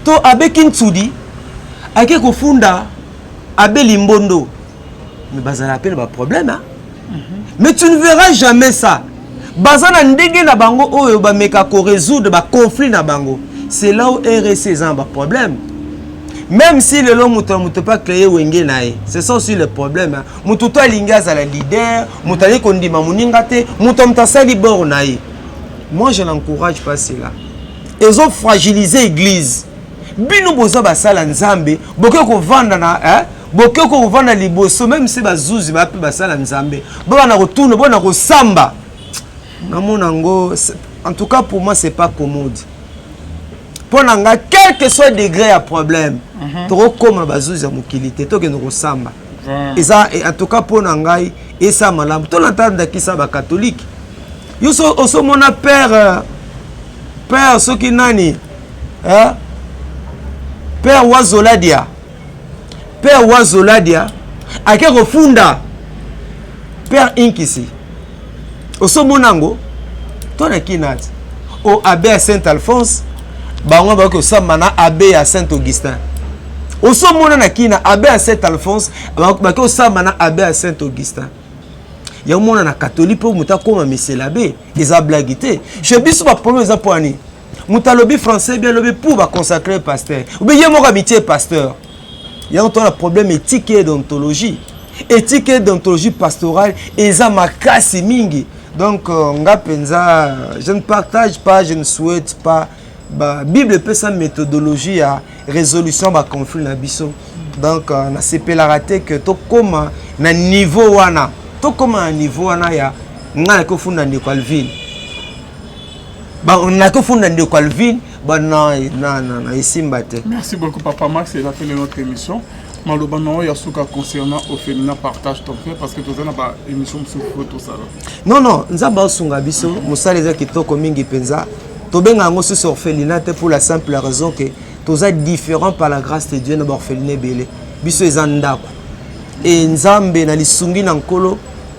to Abbé Kintsudi ake ko funda Abbé Limbondo mais bazala appelle ba problème hein mais tu ne verras jamais ça bazana ndenge na bango oyo ba meka ko résoudre ba conflit na bango c'est là où RC a un problème. Même si le long ne peut pas créer Wenge nae, c'est ça aussi le problème. Mututo Lingaza la leader, Mutali Kondima Muningate, Mutomtasali Bornae. Moi je n'encourage pas cela. Ils ont fragilisé l'église. Bino boza basala nzambe, boke ko vanda na boke ko vanda liboso même si bazuzi ba pe basala nzambe. Ba na retourne, ba na ko samba. Na monango en tout cas pour moi c'est pas commode. Pour nanga quel que soit le degré à problème trop comme la bazouzi ya mokilité to ke no samba et ça en tout cas pour nanga et ça malam to l'entendre qui ça ba catholique yo so oso mona père ce qui nani père Wazoladia ake refunda père Inkisi oso monango to na kinati au abbé Saint-Alphonse bango ba ko samba na abbé à Saint-Augustin. Oso mona na kina abbé à Saint-Alphonse ba ko samba na abbé à Saint-Augustin. Ya mona na catholique pour muta koma monsieur l'abbé, ils a blaguité. Je biso ba problème za poani. Muta lobby français bien lobby pour ba consacrer pasteur. Ou bien mo habitué pasteur. Ya on a problème éthique et d'ontologie. Éthique et d'ontologie pastorale et za makasi mingi. Donc nga penza je ne partage pas, je ne souhaite pas. La Bible peut sa méthodologie à résolution de conflit na biso. Donc na sepela raté que to comme na niveau wana to comme un niveau wana ya ngana ko funda ndi Calvin ba on ko funda ndi Calvin ba na isimbate. Merci beaucoup Papa Max, c'est la fin de notre émission. Malobano yasuka concernant au féminin partage ton frère parce que tu as une émission sur tout ça. Non nzamba osunga biso musaleza kitoko mingi penza. Tobenga ngo sur orphelinat pour la simple raison que tous êtes différents par la grâce de Dieu na orphelinat belé biso ezandako et nzambe na lisungi na nkolo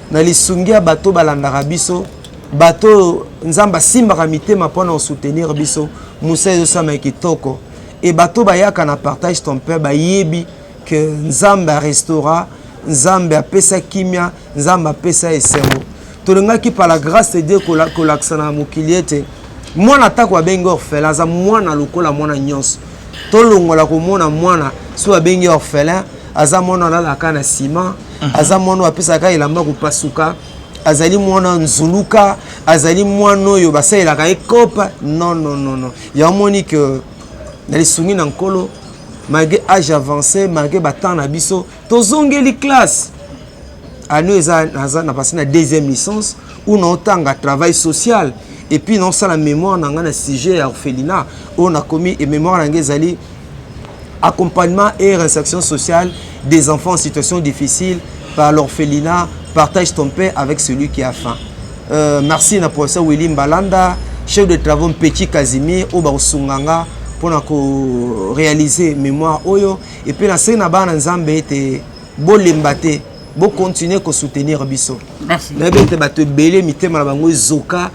na lisungi ya bato balandaka biso bato nzamba simba mitema pona soutenir biso musa ezosama kitoko et bato bayaka na partage ton père bayebi que nzambe restaura nzambe apesa kimia nzambe apesa esengo tolengaki par la grâce de Dieu kolaksana mokiliete mwana tako abengi orphelin za mwana lokola mwana nyonso tolongola komona mwana so abengi orphelin aza mwana lalaka na ciment aza mwana apesaka elamba kopasuka azali mwana nzuluka azali mwana oyo basalelaka ekopa non ya moni que na lisungi na nkolo malgré âge avancé malgré batemps na biso tozongeli classe ano eza na passé na deuxième licence ou non tanga travail social. Et puis non ça la mémoire dans un sujet orphelinat on a commis et mémoire dans ezali accompagnement et réinsertion sociale des enfants en situation difficile par l'orphelinat partage ton pain avec celui qui a faim. Merci na professeur Willy Mbalanda chef de travaux Petit Casimir au Barusunganga pour réaliser mémoire oyo et puis la scène na bana nzambe était bolembate bo continuer ko soutenir biso. Merci. Na bete bato belé mitema na bango zoka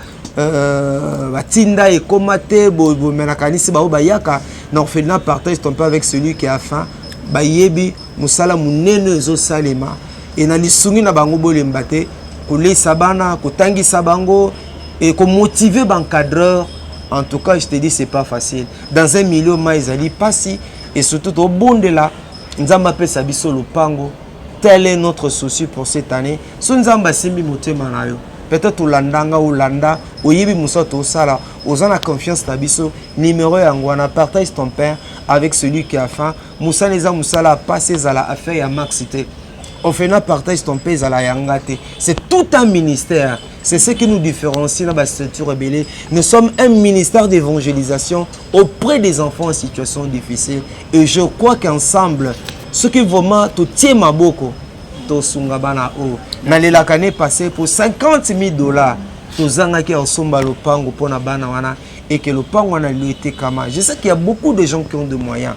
batinda et komate bo menakanisi ba bayaka na orphelinat partage ton peu avec celui qui a faim bayebi musala munene zo salema et na lisungi na bango bolembate ko lesa bana ko tangisa bango et ko motiver ban cadreur En tout cas, je te dis, c'est pas facile. Dans un milieu, maïzali, pas si, et surtout au bon de là, Nzamba pe sabiso lopango. Tel est notre souci pour cette année. Si Nzamba simbi motema na yo, peut-être Olandanga ou Landa, ou Yibi Moussoto au Sala, aux la confiance tabiso, numéro Angwana, partage ton père avec celui qui a faim. Moussa Neza Moussala a passé à la affaire à Maxité. Ofena partage ton père à la Yangate. C'est tout un ministère. C'est ce qui nous différencie dans la structure rebelle. Nous sommes un ministère d'évangélisation auprès des enfants en situation difficile. Et je crois qu'ensemble, ce qui vraiment te tient ma boko, to sungabana o. Dans l'année passée, pour 50 000 $, to zanga qui ont somba le pango pour na bana wana et que le pango wana lui était kama. Je sais qu'il y a beaucoup de gens qui ont des moyens.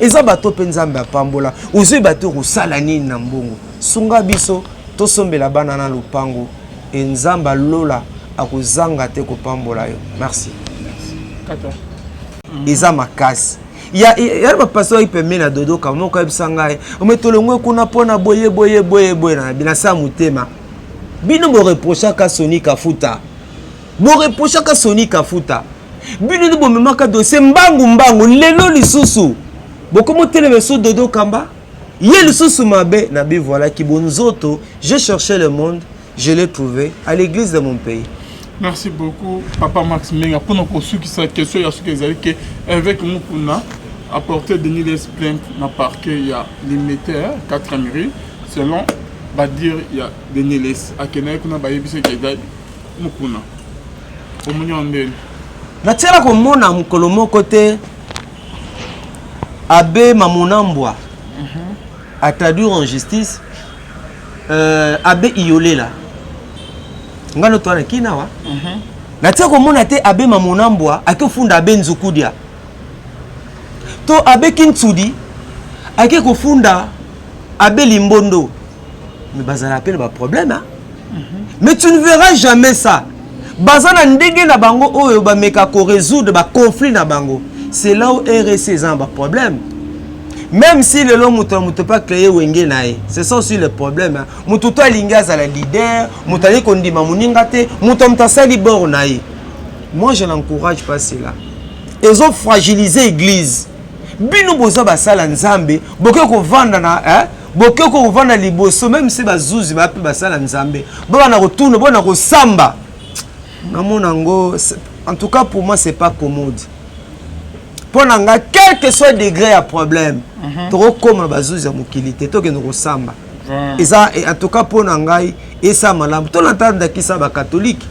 Et ça bateau penzamba pambola. Ozu bateau rosalani nambongo. Sunga biso to sombe la banana le pango. Et nzamba lola akozanga te ko pambola yo. Merci. Kata. Eza makasi. Il y a un pasteur qui peut mettre dodo comme on peut s'engager. On met tout le monde qu'on a pour na boye na bina sa mutema. Bino bo reprocha ka Sony Kafuta. Bo reprocha ka Sony Kafuta. Bino bo memaka dossier mbangu lelo lisusu. Bo comment tele so dodo kamba? Yé lisusu mabe na bi voilà ki bonzoto, je cherchais le monde, je l'ai trouvé à l'église de mon pays. Merci beaucoup, Papa Max Menga. Pour nous qui cette question, il y a ce que vous avez dit qu'avec Moukouna, apporter Denis les plaintes dans le parquet, il y a limité 4 mairies. Selon, va dire, il y a Denis les. À Kenya, il y a des Moukouna. Au Mouniandel. La tierra comme mon am Kolomo côté Abbé Mamounamboa a traduit en justice Abbé Iolé là. Ngano toana kina wa na tia ko mona te Abbé Mamounamboa ake funda Abbé Nzukudia to Abbé Kintsudi ake ko funda Abbé Limbondo mais bazala appelle ba problème hein? Mais tu ne verras jamais ça bazana ndenge na bango oyo ba meka ko résoudre ba conflit na bango. C'est là où RSC a un problème. Même si le long ne peut pas créer Wenge nae, c'est ça aussi le problème. Mututo Lingaz à la leader, Mutali Kondima Muningate, Mutomta Salibor nae. Moi je n'encourage pas cela. Ils ont fragilisé l'église. Bino boza basala nzambe, bokeko vanda na bokeko vanda liboso même si bazuzi ba pe basala nzambe. Bana retourne, bona ko samba. Namonango en tout cas pour moi c'est pas commode. Pour nanga quel que soit le degré à problème, trop comme la bazouze à mokilité, to que nous ressemble. Et ça, en tout cas pour nanga et ça malam. Tout l'entendre qui ça va catholique.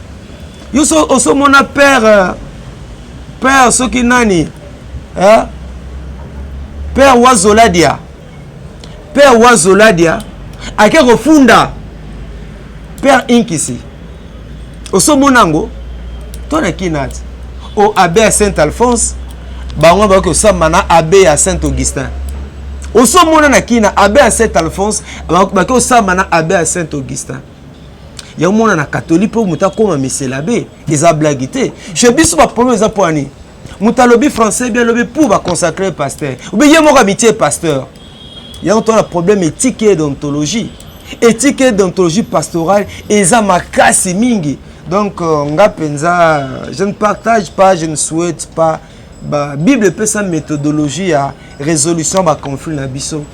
Yo so oso mona père ce qui nani, hein? Père Wazoladia, a qui refunda Père Inkisi. Oso monango, toi na qui nat, au abbé à Saint-Alphonse. Bango ba ko samana abbé à Saint-Augustin. Oso mona na kina abbé à Saint-Alphonse, ba ko samana abbé à Saint-Augustin. Ya mona na catholique pour muta koma monsieur l'abbé, ils a blaguité. Je biso ba problème za poani. Muta lobby français bien lobby pour ba consacrer pasteur. Ou bien mo habitué pasteur. Ya on a problème éthique et d'ontologie. Éthique et d'ontologie pastorale et za makasi mingi. Donc nga penza je ne partage pas, je ne souhaite pas. La Bible peut sa méthodologie à résolution de conflit na biso.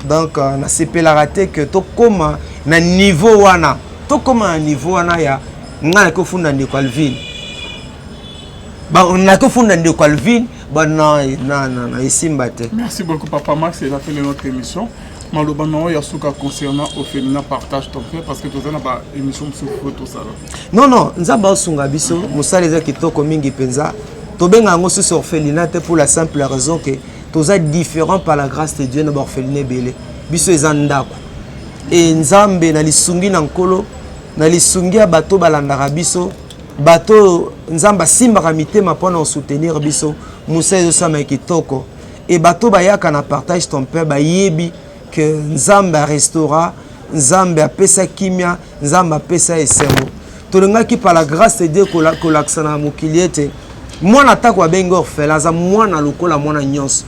Donc na sepela raté que to comme na niveau wana to comme un niveau wana ya ngana ko funda ndi Calvin ba na ko funda ndi Calvin ba na isimbate. Merci beaucoup Papa Max, c'est la fin de notre émission. Malobano yasuka concernant au féminin partage ton frère parce que tu as une émission sur tout ça. Non nzamba sunga biso musaleza kitoko mingi penza. Tobenga ngo sur orphelinat pour la simple raison que tous êtes différents par la grâce de Dieu na orphelinat belé biso ezandako et nzambe na lisungi na nkolo na lisungi ya bato balandaka biso bato nzamba simba mitema pona soutenir biso musa ezosama kitoko et bato bayaka na partage ton père bayebi que nzambe restaura nzambe apesa kimia nzambe apesa esengo tolengaki par la grâce de Dieu kolaksana mokiliete. Moi n'attaque wa bengi orphelin za mwana lokola mwana nyonso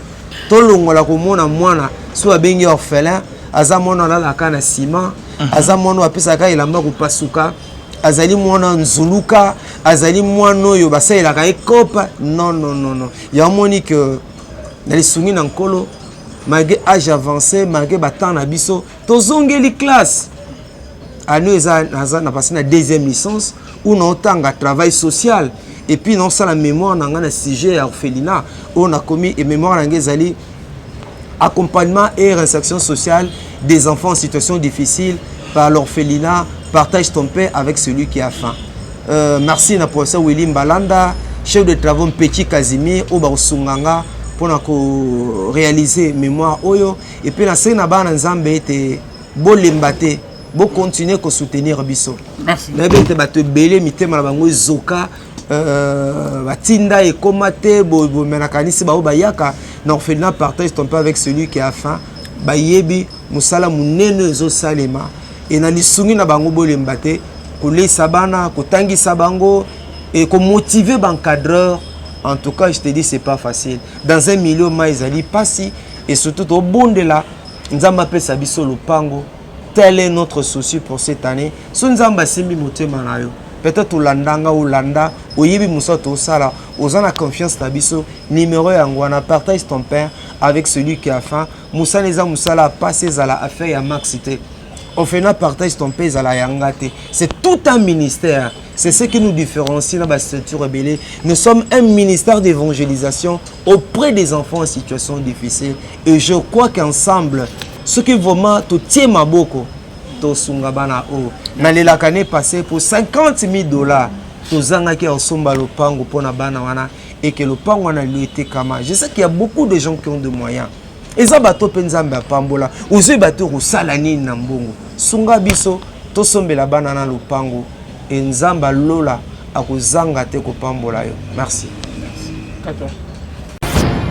tolongola ko mona mwana so wa bengi orphelin aza mwana la kana ciment aza mwana apesa ka ilamba ko pasuka azali mwana nzuluka azali mwana oyo basalelaka ekopa non non non non ya moni que na lisungi na nkolo malgré âge avancé malgré batemps na biso tozongeli classe anu eza na passé na deuxième licence ou non tanga travail social et puis non ça la mémoire na ngana sujet ya orphelinat on a commis et mémoire na ngezali accompagnement et réinsertion sociale des enfants en situation difficile par l'orphelinat, partage ton pain avec celui qui a faim. Merci na professeur Willy Mbalanda, chef de travaux Petit Casimir, Oba Sunganga, pour réaliser mémoire Oyo. Et puis la scène na bana nzambe était beau lembate, beau continuer à soutenir Bisso. Merci. Mais ben te batte belé mitema na bango zoka. Batinda et komate bo menakanisi ba bayaka na orphelinat partage ton pain avec celui qui a faim. Bayebi musala munene zo salema et na lisungi na bango bolembate ko lesa bana ko tangisa bango et ko motiver l'encadreur. En tout cas je te dis c'est pas facile dans un milieu maizali pasi et surtout au bon de là nzamba pesa biso lopango. Tel est notre souci pour cette année. So nzamba simbi motema na yo peut-être Olandanga ou Landa, Oyebi Moussato Sala, Ozana confiance Tabiso, numéro Angwana, partage ton père avec celui qui a faim. Moussa Neza Moussala passé à la affaire à Maxité. Orphelinat partage ton père à la Yangate. C'est tout un ministère. C'est ce qui nous différencie dans la structure rebelle. Nous sommes un ministère d'évangélisation auprès des enfants en situation difficile. Et je crois qu'ensemble, ce qui vraiment tout tient ma boko. Sungabana o na l'année passée pour $50,000 tozanga qui osomba lopango pona bana wana et que lopango wana lui était kama. Je sais qu'il y a beaucoup de gens qui ont des moyens. Eza bato penzamba pambola ozo bato rusala nini na mbongo sunga biso to sombela bana na lopango et nzamba lola akozanga te ko pambola yo. Merci.